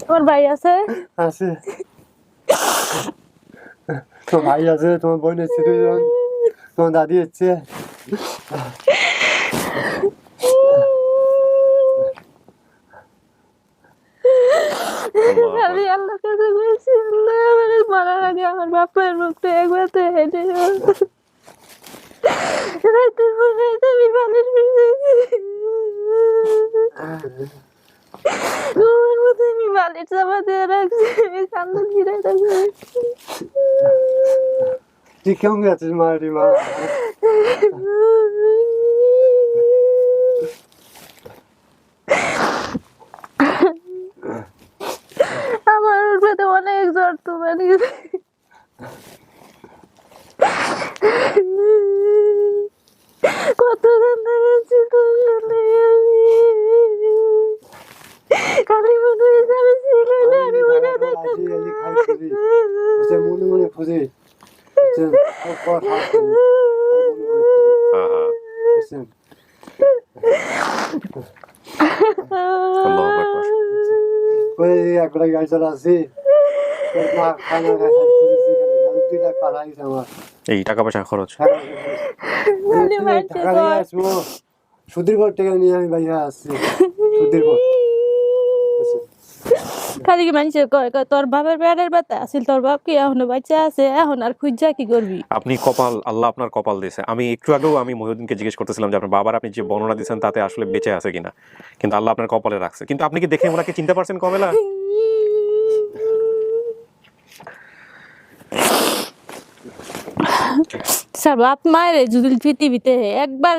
আমার ভাই আছে? আছে, তোমার ভাই আছে, তোমার বোন এসছে 2 জন, তোমার দাদি এসছে। আমি আল্লাহর কাছে বলছি, আল্লাহ আমার মারার আগে আমার বাপের মুখটা একবার তো হেঁটে রাতের পর রাত আমি বালিশ ভিজেছি, ঘুমের মধ্যে আমি বালিশ চাপা দিয়ে রাখছি, আমি কান্না ঘিরে থাকছি। তুই কেমন গেছিস মারি মা? আমার উপরে অনেক জ্বর তো মানে কত রান্না গেছি তো খালি মনে হয়েছে আমি সিলেটে, আমি মনে দেখতাম মনে মনে খুঁজি একবার গাড়ি চালা আছি, এই টাকা পয়সা খরচ, সুধীর ঘর থেকে নিয়ে আমি বাইরে আসছি, সুধীর ঘর। খালি কি মানুষের কয় কয় তোর বাপের পেটের ব্যথা আসিল, তোর বাপ কি এখনো বাচ্চা আছে, এখন আর খুঁজা কি করবি? আপনি কপাল, আল্লাহ আপনার কপাল দিয়েছে। আমি একটু আগেও আমি মহিউদ্দিনকে জিজ্ঞেস করতেছিলাম যে আপনার বাবার আপনি যে বর্ণনা দিয়েছেন তাতে আসলে বেঁচে আছে কিনা, কিন্তু আল্লাহ আপনার কপালে রাখছে। কিন্তু আপনি কি দেখে ওনাকে চিনতে পারছেন কমেলা? স্যার বাপ মায়ের যদি পৃথিবীতে একবার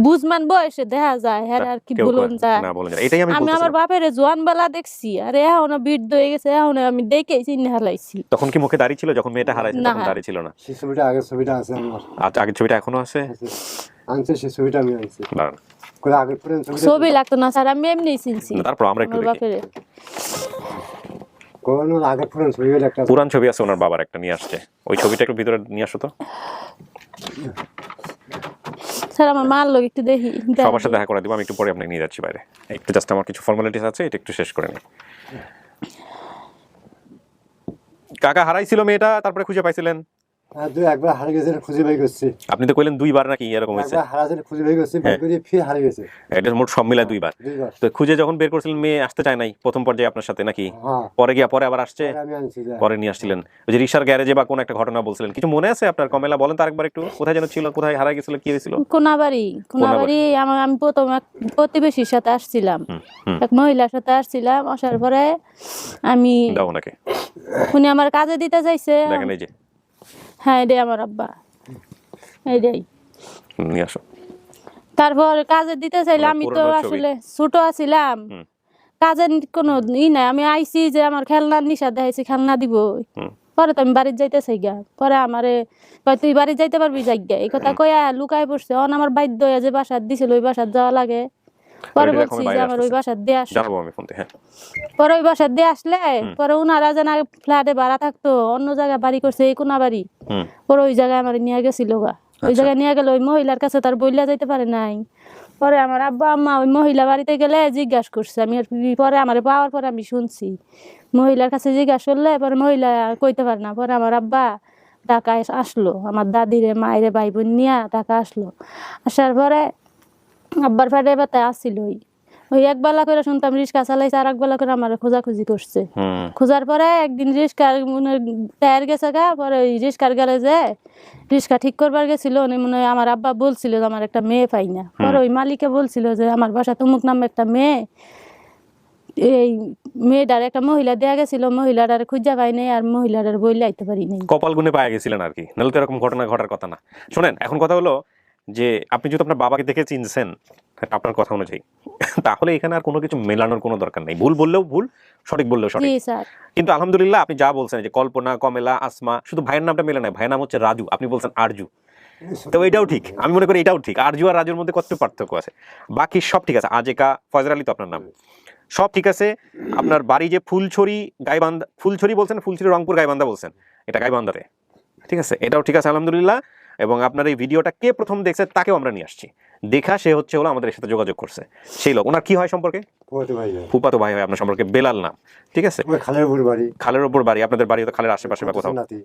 বুঝমান বয়সে দেখা যায়, হ্যাঁ আর কি কেউ বলুন যায় না, বলেন যায়। এটাই আমি আমি আমার বলতেছিলাম। বাপের জোয়ান বেলা দেখছি, আর এখন বৃদ্ধ হয়ে গেছে, এখন আমি দেখে চিনে হালাইছি। তখন কি মুখে দাড়ি ছিল যখন মেয়েটা হারাইছে? না। তখন দাড়ি ছিল না। সেই ছবিটা, আগের ছবিটা আছে আমার, আচ্ছা, আগের ছবিটা এখনো আছে? আনছে সেই ছবিটা আমি আনছি, দাঁড়ান। আগের পুরান ছবিটা ছবি লাগতো না স্যার, আমি এমনি চিনছি তারপর আমরা একটু আমার দেখি। বাপের। কোন আগের পুরান ছবি একটা পুরান ছবি আছে ওনার বাবার, একটা নিয়ে আসছে, ওই ছবিটা একটু ভিতরে নিয়ে আসো তো। স্যার আমার মার লোক একটু দেখি, সবার সাথে দেখা করে দিব, আমি একটু পরে আপনাকে নিয়ে যাচ্ছি বাইরে, একটু জাস্ট আমার কিছু ফর্মালিটিস আছে, এটা একটু শেষ করে নিই। কাকা হারাইছিল মেয়েটা, তারপরে খুঁজে পাইছিলেন? একবার হারিয়ে গেছে, খুঁজে বের করছি। আপনি তো কইলেন 2 বার নাকি এরকম হয়েছে? একবার হারাতে খুঁজে বের করছি, বের করে ফির হারিয়ে গেছে। এটা মোট সব মিলায় 2 বার। 2 বার। তো খুঁজে যখন বের করছিলেন মেয়ে আসতে চায় নাই প্রথম পর্যায়ে আপনার সাথে নাকি? হ্যাঁ। পরে আবার আসছে, আমি আনছি যা। পরে নিয়ে আসছিলেন। ওই যে রিক্সার গ্যারেজে বা কোন একটা ঘটনা বলছিলেন, কিছু মনে আছে আপনার কমেলা? বলেন তো আরেকবার একটু, কোথায় যেন ছিল, কোথায় হারাই গেছিল, কি হয়েছিল? কোনাবাড়ি আমি প্রথম এক প্রতিবেশীর সাথে আসছিলাম, এক মহিলার সাথে আসছিলাম, আসার পরে আমি দাও ওনাকে, উনি আমার কাজে দিতে চাইছে। দেখেন এই যে, হ্যাঁ এটাই আমার আব্বা, এইটাই নিয়ে আসো। তারপর কাজে দিতে চাইলে আমার আমি তো পুরনো ছবি। আসলে ছোট আছিলাম, হুম। কাজের কোনো নাই, আমি আইছি যে আমার খেলনার নিশা দেখাইছি খেলনা দিব, হুম। পরে তো আমি বাড়িতে যাইতে চাই গা, পরে আমারে কয় তুই বাড়ি যাইতে পারবি যাইগা, এই কথা কয়া লুকায় পড়ছে। অন আমার বাধ্য হয়ে যে বাসাত দিছিল ওই বাসাত যাওয়া লাগে, পরে ওইটা এখন বলছি বাইরে যে আমার ওই আসতেছে। বাসাত দিয়ে আস, জানাবো আমি ফোন দিয়ে, হ্যাঁ। পরে ওই বাসাত দিয়ে আসলে পরে ওনারা যেন ফ্ল্যাটে ভাড়া থাকতো, অন্য জায়গায় বাড়ি করছে এই কোনা বাড়ি, হুম। পরে ওই জায়গায় আমার নিয়ে গেছিল গা, ওই জায়গায় নিয়ে গেলে ওই মহিলার কাছে তার বইলা যাইতে পারে নাই। পরে আমার আব্বা আম্মা ওই মহিলা বাড়িতে গেলে জিজ্ঞাসা করছে, আমি পরে আমার পাওয়ার পরে আমি শুনছি মহিলার কাছে জিজ্ঞাসা করলে পরে মহিলা কইতে পারে না। পরে আমার আব্বা ঢাকায় আসলো, আমার দাদিরে মায়েরে ভাই বোন নিয়ে ঢাকা আসলো, আসার পরে আব্বার ফেটে ব্যথা আসছিল, ওই একবেলা করে শুনতাম রিক্সা চালাইছে, আর একবেলা করে আমার খোঁজাখুঁজি করছে। হুম। খোঁজার পরে একদিন রিক্সার টায়ার গেছে গা, পরে ওই রিক্সার গেলে যে রিক্সা ঠিক করবার গেছিল, উনি মনে হয় আমার আব্বা বলছিল যে আমার একটা মেয়ে পাই না, পরে ওই মালিকে বলছিল যে আমার বাসা তুমুক নামে একটা মেয়ে, এই মেয়েটার একটা মহিলা দেয়া গেছিল, মহিলাটার খুঁজা পাই নাই, আর মহিলাটার বইলে আইতে পারি নাই। কপাল গুনে পাওয়া গেছিলেন আর কি, নাহলে তো এরকম ঘটনা ঘটার কথা না। শোনেন, এখন কথা হলো যে আপনি যদি আপনার বাবাকে দেখে চিনছেন আপনার কথা অনুযায়ী, তাহলে এখানে আর কোনো কিছু মেলানোর কোনো দরকার নেই। ভুল বললেও ভুল, সঠিক বললেও জি সঠিক। স্যার। কিন্তু আলহামদুলিল্লাহ আপনি যা বলছেন যে কল্পনা, কমেলা, আসমা, শুধু ভাইয়ের নামটা মেলে নাই, ভাইয়ের নাম হচ্ছে রাজু, আপনি বলছেন আরজু, তো এটাও ঠিক, আমি মনে করি এটাও ঠিক। আরজু আর রাজুর মধ্যে কত পার্থক্য আছে, বাকি সব ঠিক আছে। আজিকা ফয়জর আলী তো আপনার নাম, সব ঠিক আছে। আপনার বাড়ি যে ফুলছড়ি গাইবান্ধা, ফুলছড়ি বলছেন, ফুলছড়ি রংপুর গাইবান্ধা বলছেন, এটা গাইবান্ধাতে, ঠিক আছে, এটাও ঠিক আছে আলহামদুলিল্লাহ। এবং আপনার এই ভিডিওটা কে প্রথম দেখছে তাকেও আমরা নিয়ে আসছি, দেখা সে হচ্ছে হলো আমাদের সাথে যোগাযোগ করছে সেই লোক। ওনার কি হয় সম্পর্কে? ফুফাতো ভাই হয়। ফুফাতো ভাই হয় আপনার সম্পর্কে, বেলাল নাম, ঠিক আছে। ওই খালের উপর বাড়ি, খালের ওপর বাড়ি, আপনাদের বাড়ি তো খালের আশেপাশে বা কোথাও, নাতি।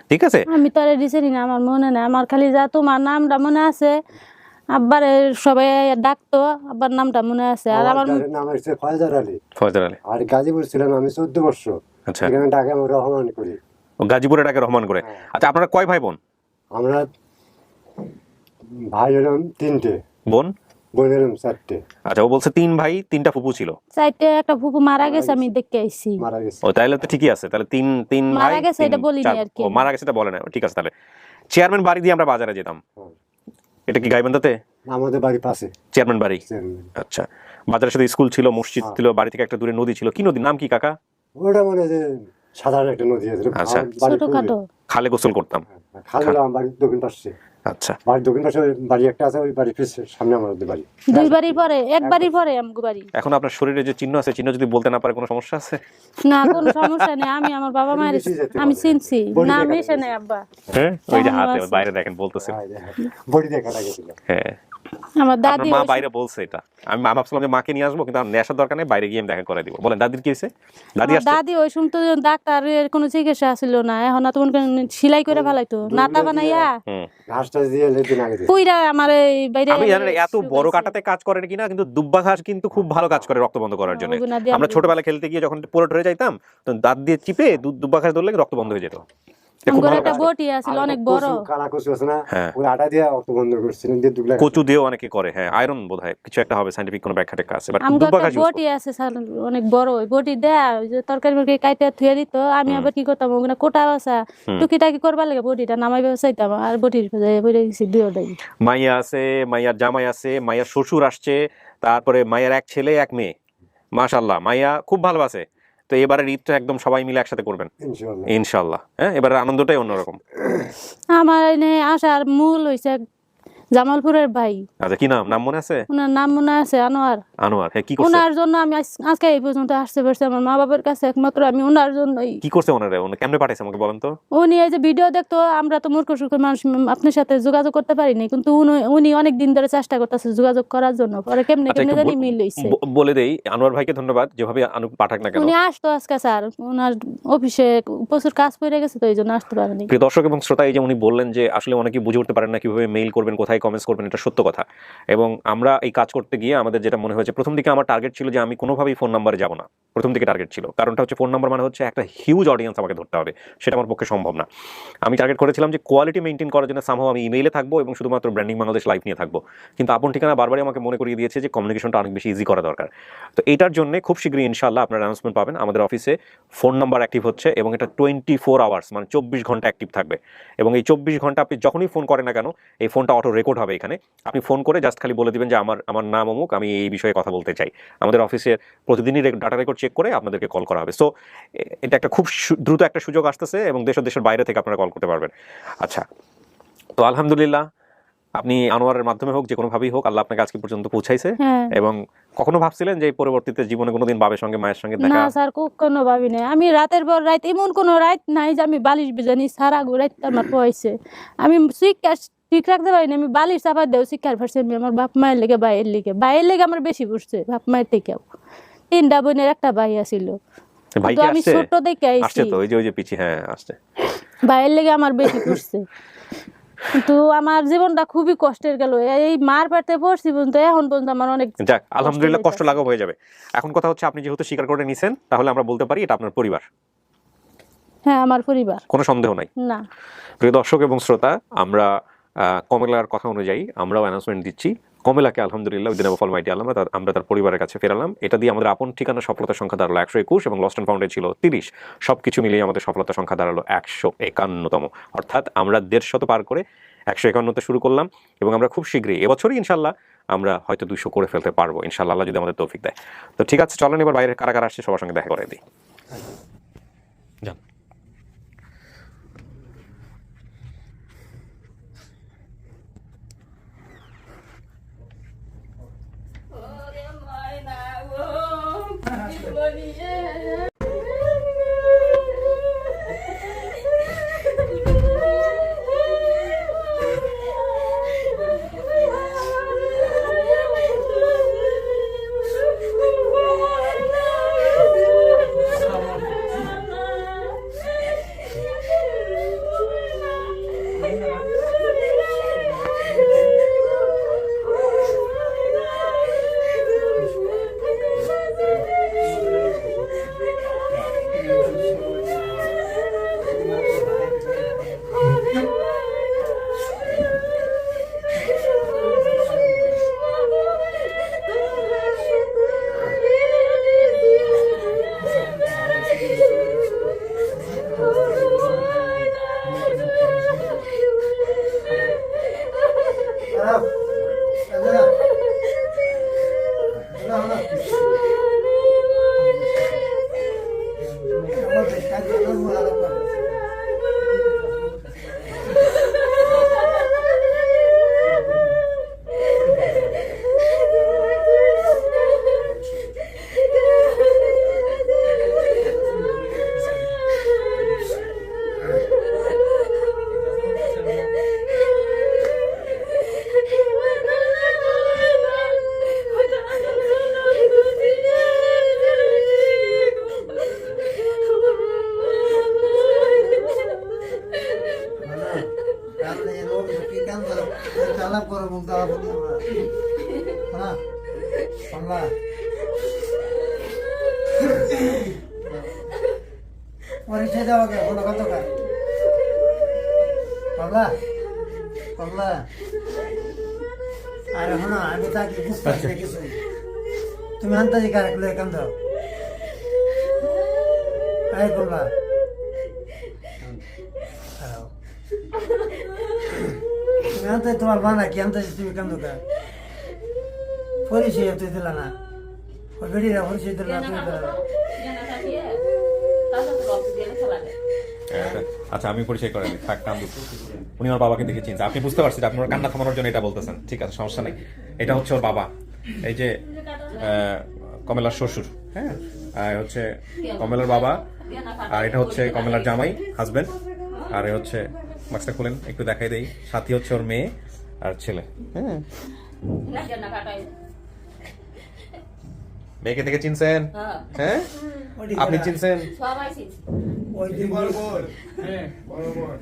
ঠিক আছে। আমি তো আর দিছিনি না, আমার মনে নাই, আমার খালি যা তোমার নামটা মনে আছে, আব্বার সবাই ডাকতো, আব্বার নামটা মনে আছে। আর আমার আমার নাম হচ্ছে ফয়জর আলী, ফয়জর আলী, আর গাজীপুর ছিলাম আমি 14 বছর। আচ্ছা। এখানে ডাকে আমরা রহমান করি। ও গাজীপুরে ডাকে রহমান করে। আচ্ছা, আপনারা কয় ভাই বোন? আমরা ভাই হলাম 3টে, বোন? বোন হলাম 4টে। আচ্ছা, ও বলছে 3 ভাই 3টা ফুপু ছিল। চাইতে একটা ফুপু মারা গেছে, আমি দেখতে আইছি। মারা গেছে। ও তাহলে তো ঠিকই আছে, তাহলে 3 ভাই। মারা গেছে এটা বলিনি 4 আর কি। ও মারা গেছে এটা বলে না, ঠিক আছে। তাহলে চেয়ারম্যান বাড়ি দিয়ে আমরা বাজারে যেতাম, এটা কি গাইবান্ধাতে? আমাদের বাড়ি পাশে চেয়ারম্যান বাড়ি। আচ্ছা, বাজারের সাথে স্কুল ছিল, মসজিদ ছিল, বাড়ি থেকে একটা দূরে নদী ছিল। কি নদী, নাম কি কাকা? ওটা মানে যে সাধারণ একটা নদী আছে। আচ্ছা। আমার বাড়ির ছোটখাটো। পূর্বে। খালে গোসল করতাম। খাল হলো আমার বাড়ির দক্ষিণ পাশে। আচ্ছা, বাড়ির দক্ষিণ পাশে বাড়ি একটা আছে, ওই বাড়ির সামনে আমাদের বাড়ি। দুই বাড়ির পরে এক বাড়ির পরে আমগো বাড়ি। এখন আপনার শরীরে যে চিহ্ন আছে, চিহ্ন যদি বলতে না পারে কোনো সমস্যা আছে? না, কোনো সমস্যা নেই, আমি আমার বাবা মায়ের আমি চিনছি না, আমি সে নেই আব্বা। হ্যাঁ, ওই যে হ্যাঁ, হাতে আছে। বাইরে দেখেন বলতেছে। বড়ি দেখা গেছিল। হ্যাঁ, আমার আপনার দাদি মা বাইরে বলছে এটা। আমি ভাবছিলাম যে মাকে নিয়ে আসবো, কিন্তু আমার নেশার দরকার নেই, বাইরে গিয়ে আমি দেখা করে দিব। বলেন দাদির কি হয়েছে? দাদি আমার আসছে? দাদি ওই শুনতো ডাক্তারের কোনো চিকিৎসা ছিল না, এখন তো মনে করেন সেলাই করে ফেলাইতো, নাতা বানাইয়া হুম। ঘাসটা দিয়ে লেদিন আগে দিছে। পুইরা আমার এই বাইরে আমি জানি না এত বড় কাটাতে কাজ করেন কিনা, কিন্তু দুব্বা ঘাস কিন্তু খুব ভালো কাজ করে রক্ত বন্ধ করার জন্য। ওগুনা দিয়ে আমরা আমি- ছোটবেলায় খেলতে গিয়ে যখন পরে টরে যাইতাম, তো দাঁত দিয়ে চিপে দুব্বা ঘাস ধরলে রক্ত বন্ধ হয়ে যেত। এটা খুব আমার ভালো একটা কাজ করে। বটি আছিল অনেক বড়, কচু, কালা কচু আছে না, হ্যাঁ। ওই আটা দিয়ে অত বন্ধ করছিলেন দিয়ে দুগলা। কচু দিয়েও অনেকে করে, হ্যাঁ, আয়রন বোধহয় কিছু একটা হবে, সাইন্টিফিক কোনো ব্যাখ্যা টেখ্যা আছে, বাট আমগো দুব্বা একটা ঘাস use বটি আছে স্যার, অনেক বড়, ওই বটি দেয়া ওই যে তরকারি মরকারি কাইতে থুয়ে দিত, আমি আবার কি করতাম ওখানে কোটা বাসা টুকিটাকি করবার লাগে বটিটা নামাই চাইতাম, আর বটির বইরে গেছি দুইটাই। মাইয়া আছে, মাইয়ার জামাই আছে, মাইয়ার শ্বশুর আসছে, তারপরে মাইয়ার এক ছেলে এক মেয়ে, মাশাআল্লাহ মাইয়া খুব ভালোবাসে। তো এবারের ঈদটা একদম সবাই মিলে একসাথে করবেন ইনশাআল্লাহ। ইনশাআল্লাহ। হ্যাঁ, এবারের আনন্দটাই অন্যরকম। আমার এনে আসার মূল হইছে জামালপুরের ভাই, আচ্ছা, কি নাম, নাম মনে আছে? ওনার নাম মনে আছে আনোয়ার। আনোয়ার। হ্যাঁ, কি করছে? ওনার জন্য আমি আজকে এই পর্যন্ত আসতে পারছি, আমার মা বাবার কাছে একমাত্র আমি ওনার জন্যই। কি করছে ওনারে, উনি কেমনে পাঠাইছে আমাকে বলেন তো? উনি এই যে ভিডিও দেখতো, আমরা তো মূর্খ সূর্খ মানুষ, আপনার সাথে যোগাযোগ করতে পারিনি, কিন্তু উনি অনেক দিন ধরে চেষ্টা করতেছে যোগাযোগ করার জন্য, পরে কেমনে আচ্ছা, কেমনে একটু জানি মিল হইছে। বলে দেই, আনোয়ার ভাইকে ধন্যবাদ, যেভাবে পাঠাক না কেন। উনি আসতো আজকে স্যার, ওনার অফিসে প্রচুর কাজ পড়ে গেছে, তো এই জন্য আসতে পারেনি। প্রিয় দর্শক এবং শ্রোতা, এই যে উনি বললেন যে আসলে অনেকে বুঝে উঠতে পারেন না কিভাবে মেইল করবেন, কোথায় কমেন্টস করবেন, এটা সত্য কথা। এবং আমরা এই কাজ করতে গিয়ে আমাদের যেটা মনে হয়েছে, প্রথম দিকে আমার টার্গেট ছিল যে আমি কোনোভাবেই ফোন নাম্বারে যাব না, প্রথম দিকে টার্গেট ছিল। কারণটা হচ্ছে ফোন নাম্বার মানে হচ্ছে একটা হিউজ অডিয়েন্স আমাকে ধরতে হবে, সেটা আমার পক্ষে সম্ভব না। আমি টার্গেট করেছিলাম যে কোয়ালিটি মেনটেন করার জন্য সামহাও আমি ইমেইলে থাকবো এবং শুধুমাত্র ব্র্যান্ডিং বাংলাদেশ লাইভ নিয়ে থাকবো। কিন্তু আপন ঠিকানা বারবারই আমাকে মনে করিয়ে দিয়েছে যে কমিউনিকেশনটা অনেক বেশি ইজি করা দরকার। তো এটার জন্য খুব শীঘ্রই ইনশাআল্লাহ আপনারা অ্যানাউন্সমেন্ট পাবেন। আমাদের অফিসে ফোন নাম্বার অ্যাক্টিভ হচ্ছে এবং এটা 24 আওয়ার্স মানে 24 ঘন্টা অ্যাক্টিভ থাকবে। এবং এই 24 ঘন্টা আপনি যখনই ফোন করেন না কেন, এই ফোনটা অটো রেকর্ড রেকর্ড হবে এখানে। আপনি ফোন করে জাস্ট খালি বলে দিবেন যে আমার নাম অমুক, আমি এই বিষয়ে কথা বলতে চাই। আমাদের অফিসের প্রতিদিনই ডাটা রেকর্ড চেক করে আপনাদেরকে কল করা হবে। সো এটা একটা খুব দ্রুত একটা সুযোগ আসতেছে এবং দেশের বাইরে থেকে আপনারা কল করতে পারবেন। আচ্ছা, তো আলহামদুলিল্লাহ আপনি আনোয়ারের মাধ্যমে হোক যে কোনোভাবেই হোক আল্লাহ আপনাকে আজকে পর্যন্ত পৌঁছাইছে। এবং কখনো ভাবছিলেন যে পরবর্তীতে জীবনে কোনোদিন বাবার সঙ্গে মায়ের সঙ্গে দেখা? না স্যার, কোনো ভাবি নাই। আমি রাতের পর রাত, এমন কোনো রাত নাই যে আমি বালিশ বিজানি সারা রাত আমার পয়সে আমি শিক্ষা ঠিক রাখতে পারিনি। আমি বালিশ চাপা দেও শিক্ষার পারছি আমি আমার বাপ মায়ের লেগে, ভাইয়ের লেগে আমার বেশি পড়ছে, বাপ মায়ের থেকেও। 3টা বোনের একটা ভাই আছিল, তো আমি ছোট দেখে আইছি। তো ওই যে পিছি, হ্যাঁ আসছে, ভাইয়ের লেগে আমার বেশি পড়ছে। কিন্তু আমার জীবনটা খুবই কষ্টের গেল, এই মার পেটে পড়ছি পর্যন্ত এখন পর্যন্ত আমার অনেক। যাক আলহামদুলিল্লাহ, কষ্ট লাঘব হয়ে যাবে। এখন কথা হচ্ছে আপনি যেহেতু স্বীকার করে নিছেন, তাহলে আমরা বলতে পারি এটা আপনার পরিবার। হ্যাঁ, আমার পরিবার, কোনো সন্দেহ নাই। না প্রিয় দর্শক এবং শ্রোতা, আমরা কমলার কথা অনুযায়ী আমরাও অ্যানাউন্সমেন্ট দিচ্ছি। কমলাকে আলহামদুলিল্লাহ উইদিন অফ অলমাইটি আল্লাহ আমরা তার পরিবারের কাছে ফেরালাম। এটা দিয়ে আমাদের আপন ঠিকানা সফলতার সংখ্যা দাঁড়ালো 121 এবং লস্ট অ্যান্ড ফাউন্ডে ছিল 30। সব কিছু মিলিয়ে আমাদের সফলতার সংখ্যা দাঁড়ালো 151তম। অর্থাৎ আমরা 150 পার করে 151তে শুরু করলাম এবং আমরা খুব শীঘ্রই এবছরই ইনশাল্লাহ আমরা হয়তো 200 করে ফেলতে পারবো ইনশাল্লাহ, আল্লাহ যদি আমাদের তৌফিক দেয়। তো ঠিক আছে, চলেন এবার বাইরে কারা কারা আসছে সবার সঙ্গে দেখা করে দিই। যান। পরিচয় দেওয়া গে কোনো কত কা কমলা কমলা আরে হনা আমি তাকে বুঝতে পারছি কিছু তুমি আন্তাজি কারে কলে কাম দাও আয় কমলা তুমি আন্তাজি তোমার বানা কি আন্তাজি তুমি কাম দাও পরিচয় তুই দিলা না ওই বেড়িরা পরিচয় দিলা না তুমি দিলা আচ্ছা, আমি পরিচয় করে দিই। থাক, কান উনি আমার বাবাকে দেখে চিনছে। আপনি বুঝতে পারছেন, আপনারা কান্না থামানোর জন্য এটা বলতেছেন, ঠিক আছে, সমস্যা নেই। এটা হচ্ছে ওর বাবা, এই যে কমলার শ্বশুর, হ্যাঁ, আর হচ্ছে কমলার বাবা, আর এটা হচ্ছে কমলার জামাই, হাজবেন্ড, আর এ হচ্ছে মাস্কটা খুলেন একটু দেখাই দেই, সাথী হচ্ছে ওর মেয়ে আর ছেলে। হ্যাঁ, মেয়েকে দেখে চিনছেন? হ্যাঁ, আপনি চিনছেন? ওই দিন বরাবর হ্যাঁ বরাবর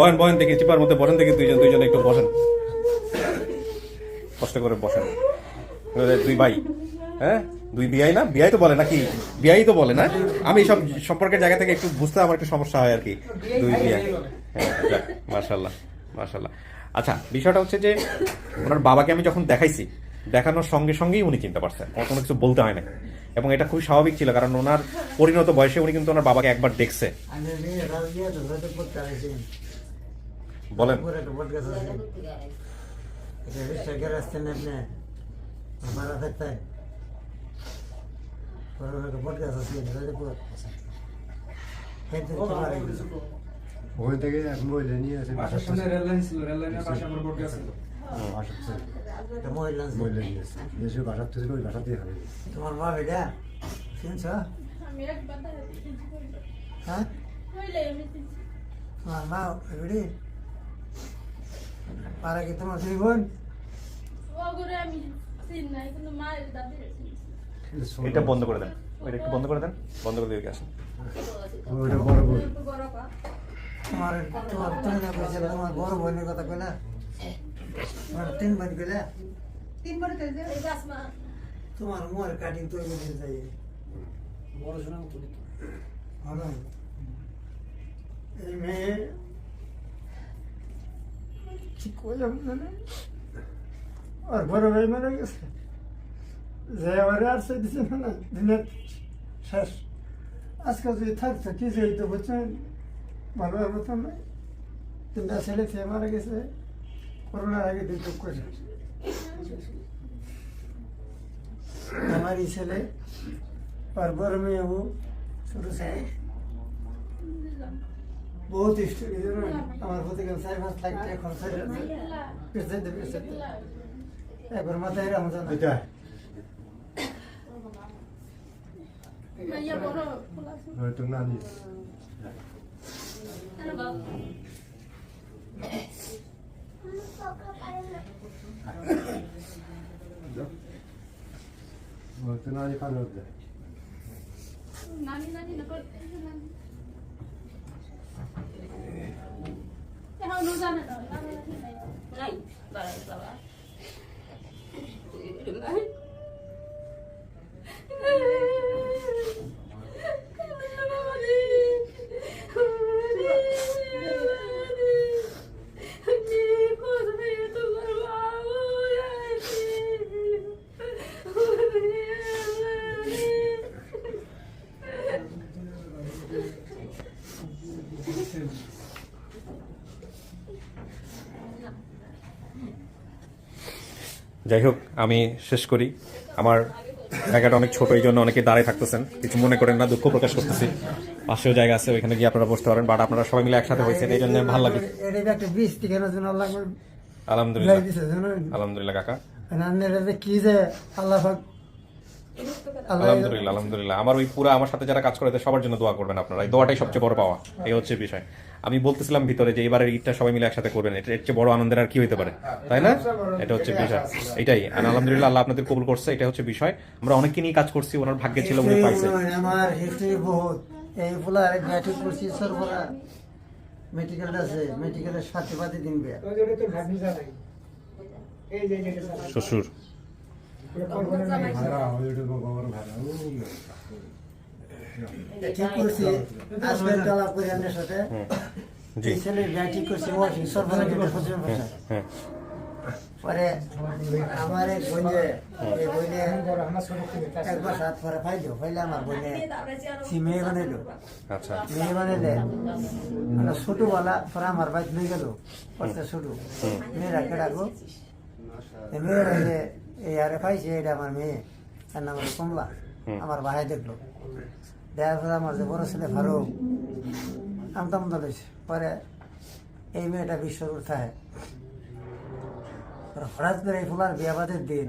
বহেন বহেন দেখি, চিপার মধ্যে বসেন দেখি, দুইজন একটু বসেন, কষ্ট করে বসেন। দুই ভাই, হ্যাঁ দুই বিয়াই না, বিয়াই তো বলে নাকি, বিয়াই তো বলে না, আমি সব সম্পর্কের জায়গা থেকে একটু বুঝতে আমার একটু সমস্যা হয় আর কি। দুই বিয়াই, হ্যাঁ মাশাআল্লাহ মাশাআল্লাহ। আচ্ছা বিষয়টা হচ্ছে যে ওনার বাবাকে আমি যখন দেখাইছি, দেখানোর সঙ্গে সঙ্গেই উনি চিনতে পারছেন, ওর কোনো কিছু বলতে হয় না, এবং এটা খুবই স্বাভাবিক ছিল, কারণ ওনার পরিণত বয়সে উনি কিন্তু ওনার বাবাকে একবার দেখছে। বলেন ওখান থেকে এক মহিলা নিয়ে আসে মহিলা নিয়ে আসে, দেশে বাসার থেকে ওই বাসাতেই হবে। তোমার মা বেটা চিনছ? আমি একবার দেখাচ্ছি। হ্যাঁ হইলে আমি চিনছি। তোমার মা বেড়ি পারা কি তোমার দুই বোন? ওগুলো আমি চিনি নাই, কিন্তু মায়ের দাদি চিনছি। এটা বন্ধ করে দেন, ওইটা একটু বন্ধ করে দেন, বন্ধ করে দিয়ে আসেন। ওইটা বড় বোন। তোমার তোমার তুমি না কইছে তোমার বড় বোনের কথা কইলা? তোমার তিন বোন কইলা? তিনবার তো যে এই গাছ মা। তোমার মোর কাটিং তো বলে যাই বড় শোনা মতো ভালো। এই মেয়ে ঠিক কইলাম না, আর বড় ভাই মারা গেছে, যে আবার আর সে দিছে না দিনের শেষ। আজকে যদি থাকতো কি যে তো বুঝছেন ভালো মতো নাই, তিনটা ছেলে খেয়ে মারা গেছে করোনার আগে দুই টুক করে। আমারই ছেলে আর বড় মেয়ে ও ছোট ছেলে বহুত স্টোরি জানেন আমার প্রতি 4-5 লাখ টাকা খরচ হয়ে যাচ্ছে পেছাইতে একবার মাথায় রামজান এটা মাইয়া বড় ফুলাছে। হয়তো নানি আরে বাবা। হয়তো নানি পালো দেয়। নানি নানি না করতে নানি। এখনো জানে না, নানি নানি নাই। নাই বাড়াই বাবা যাই হোক আমি শেষ করি। আমার জায়গাটা অনেক ছোট, এই জন্য অনেকে দাঁড়িয়ে থাকতেছেন, কিছু মনে করেন না, দুঃখ প্রকাশ করতেছি। পাশেও জায়গা আছে, ওইখানে গিয়ে আপনারা বসতে পারেন, বাট আপনারা সবাই মিলে একসাথে হয়েছেন, এই জন্য ভালো লাগে। এটা একটা বীজ ঠিকানার জন্য আল্লাহ আলহামদুলিল্লাহ দিছে জানেন। আলহামদুলিল্লাহ কাকা, এটা কি যে আল্লাহ পাক আলহামদুলিল্লাহ আলহামদুলিল্লাহ। আমার ওই পুরো আমার সাথে যারা কাজ করে তাদের সবার জন্য দোয়া করবেন আপনারা, এই দোয়াটাই সবচেয়ে বড় পাওয়া। এই হচ্ছে বিষয়। আমি বলতেছিলাম ভিতরে যে এবারের ঈদটা সবাই মিলে একসাথে করবেন, এটা এর চেয়ে বড় আনন্দের আর কি হইতে পারে, তাই না? এটা হচ্ছে বিষয়, এটাই। আর আলহামদুলিল্লাহ আল্লাহ আপনাদের কবুল করছে, এটা হচ্ছে বিষয়। আমরা অনেককে নিয়ে কাজ করছি, ওনার ভাগ্যে ছিল উনি পাইছে। আমার হিস্ট্রি বহুত এই ফুলা ম্যাট্রিক করছি সরবরা মেডিকেল আছে, মেডিকেলের সাথে বাদে দিন বে শ্বশুর ভাড়া ওইটা বাবার ভাড়া ঠিক করছি আসবেন তলা করে আমার সাথে জি ছেলে ম্যাট্রিক করছি ওয়াশিং সরবরা দিতে খুঁজে হ্যাঁ পরে আমার এক বোনে এই বোনে একবার সাত পরে ফাইলো ফাইলে আমার বোনে সে মেয়ে বানাইলো। আচ্ছা মেয়ে বানাইলে মানে ছোটবেলা পরে আমার বাইক নিয়ে গেল পড়তে ছোট মেয়েরা কেডাগো মেয়েরা যে এই আরে পাইছে এটা আমার মেয়ে, তার নাম হলো কমলা। আমার ভাই দেখলো, দেখার পরে আমার যে বড় ছেলে ফারুক আমদামদা লইছে। পরে এই মেয়েটা বিশ্ব উঠায় হঠাৎ করে এই ফুলার বিয়া বাদের দিন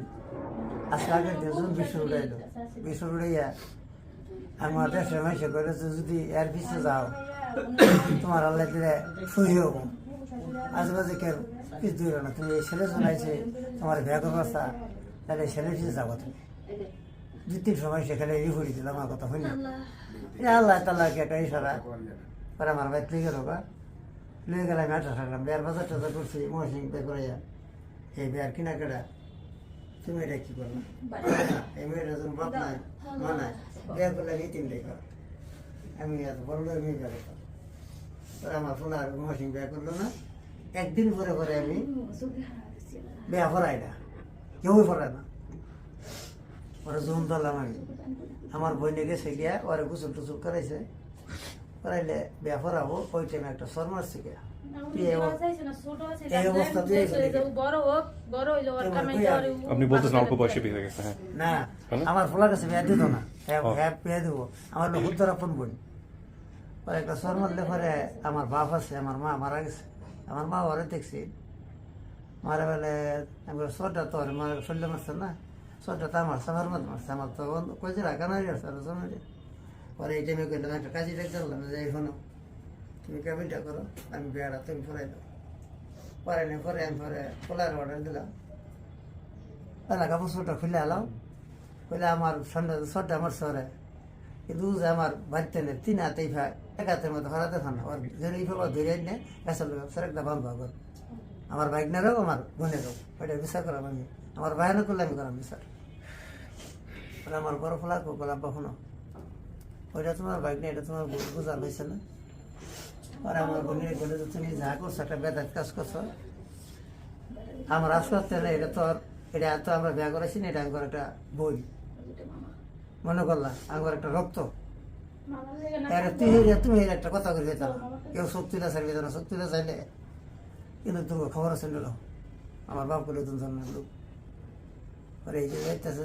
আজকে আগের দিন যখন বিশ্ব উঠাইলো, বিশ্ব উঠাইয়া আমার দেশের মাইসে করে যদি এর পিছিয়ে যাও তোমার আল্লাহ দিলে সহি হব, আজেবাজে কেউ পিছ দিল না, তুমি এই ছেলে শোনাইছে তোমার বিয়া করবাস্তা, তাহলে ছেলের পিছিয়ে যাবো তুমি। 2-3 সময় সেখানে রিফুরি দিলাম, আমার কথা হইল আল্লাহ তাল্লাহকে একটা ইশারা পরে আমার বাইক লিখে দেবা লয়ে গেলাম আটা থাকলাম বিয়ার বাজার টাজার করছি মহাসিং বে করাইয়া এই বিয়ার কিনা কেডা তুমি এটা কি করলাম এই মেয়েটা যখন বাপ নাই মা নাই বিয়া করলে এই তিনটাই কর আমি এত বড় লোক মেয়ে বিয়া করতাম পরে আমার ফোলা আর মহাসিং বিয়া করলো না একদিন পরে পরে আমি বিয়া ফরাই না কেউই ফরায় না ওরা জুম ধরলাম আমি আমার বইনে গেছে গিয়া ওরা গুসল টুসল করাইছে করাইলে বিয়া ফরাবো ওই টাইমে একটা শর মারছে গিয়া এই অবস্থা তুই আপনি বলতেছেন অল্প বয়সে বিয়ে হয়ে গেছে, হ্যাঁ। না আমার ফোলার কাছে বিয়া দিত না হ্যাঁ বিয়া দেবো আমার লোক হুদ্দর আপন বোন পরে একটা শর মারলে পরে আমার বাপ আছে আমার মা মারা গেছে আমার মা ওরে দেখছি মারা বেলে আমি শরটা তো মারা শরীরে মারছে না শরটা তো আমার সামার মত মারছে আমার তো কই যে রাখা নাই আছে পরে এই টাইমে কইলাম একটা কাজে ডাক দিলাম যে এখনো তুমি কেবিনটা করো আমি বিয়াটা তুমি ফরাই দাও পরে না পরে আমি পরে পোলার অর্ডার দিলাম পেলা কাপড়টা খুলে আলাম খুলে আমার সন্ধ্যা শরটা আমার শহরে কিন্তু যে আমার বাড়িতে নেই 3 হাতেই ভাই 1 হাতের মতো হরাতে থানা ওর যেন এই ভাবে ধরে এনে গাছের লোক স্যার একটা বান্ধব কর আমার বাইকনারও আমার বোনেরও ওইটা বিচার করাম আমি আমার ভাইয়ানও করলে আমি করাম বিচার আর আমার বড় ফোলা করলাম কখনো ওইটা তোমার বাইক নেই এটা তোমার বোঝা হয়েছে না আর আমার বোনের বলে যে তুমি যা করছো একটা বেদাত কাজ করছো আমার আসতে না এটা তো আমরা বিয়া করেছি না এটা আমার একটা বই মনে করলাম আমার একটা রক্ত তুমি একটা কথা করে যেতাম কেউ শক্তিটা চাইবে না শক্তিটা চাইলে কিন্তু তোর খবর আছে নিল আমার বাপ করে তুমি জানার লোক আর এই যে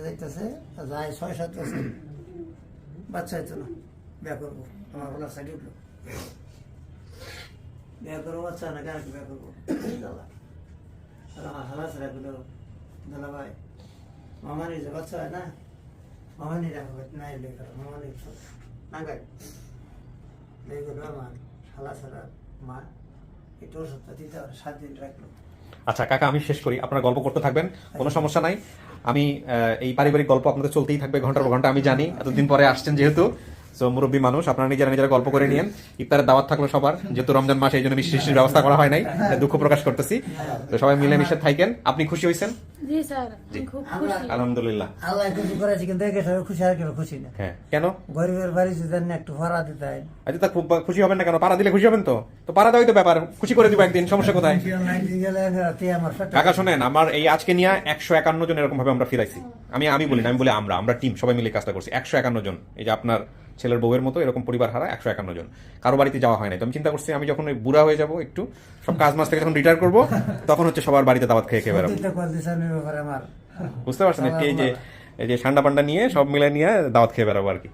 যাইতেছে যায় 6-7 বছর বাচ্চা হইতো না বিয়া করবো আমার বলার সাইডে উঠলো বিয়া করবো বাচ্চা না কেন বিয়া করবো আর আমার হালা ছেড়া গুলো দাদা ভাই মামানির যে বাচ্চা হয় না মামানি রাখবো নাই লেখা মামানি নাগাই লেগুলো আমার হালা ছেড়া মা একটু ওষুধটা দিতে 7 দিন রাখলো। আচ্ছা কাকা, আমি শেষ করি, আপনারা গল্প করতে থাকবেন, কোনো সমস্যা নাই। আমি এই পারিবারিক গল্প আপনাদের চলতেই থাকবে ঘন্টার পর ঘন্টা, আমি জানি এতদিন পরে আসছেন যেহেতু, সো মুরব্বী মানুষ, আপনারা নিজেরা গল্প করে নিয়েন। ইফতারের দাওয়াত থাকলো সবার, যেহেতু রমজান মাস এই জন্য মিষ্টির ব্যবস্থা করা হয় নাই, দুঃখ প্রকাশ করতেছি। তো সবাই মিলেমিশে থাকেন। আপনি খুশি হয়েছেন? জি স্যার, আমি খুব খুশি। আলহামদুলিল্লাহ। আল্লাহ কিছু করেছে কিন্তু একে সবাই খুশি আর কেউ খুশি না। হ্যাঁ, কেন? গরিবের বাড়ি যদি একটু ভাড়া দিতে হয়। আচ্ছা, তা খুব খুশি হবেন না কেন? পাড়া দিলে খুশি হবেন তো? তো পাড়া দেওয়াই তো ব্যাপার, খুশি করে দিব একদিন, সমস্যা কোথায়? কাকা শোনেন, আমার এই আজকে নিয়ে 151 জন এরকম ভাবে আমরা ফিরাইছি। আমি বলি না, আমি বলি আমরা টিম সবাই মিলে কাজটা করছি। 151 জন, এই যে আপনার ছেলের বউয়ের মতো এরকম পরিবার হারা 151 জন, কারো বাড়িতে যাওয়া হয় না। তো আমি চিন্তা করছি, আমি যখন ওই বুড়া হয়ে যাবো, একটু সব কাজ মাস থেকে যখন রিটায়ার করবো, তখন হচ্ছে সবার বাড়িতে দাওয়াত খেয়ে বেড়াবো। বুঝতে পারছেন? এই যে ঠান্ডা পান্ডা নিয়ে সব মিলে নিয়ে দাওয়াত খেয়ে বেড়াবো আর কি।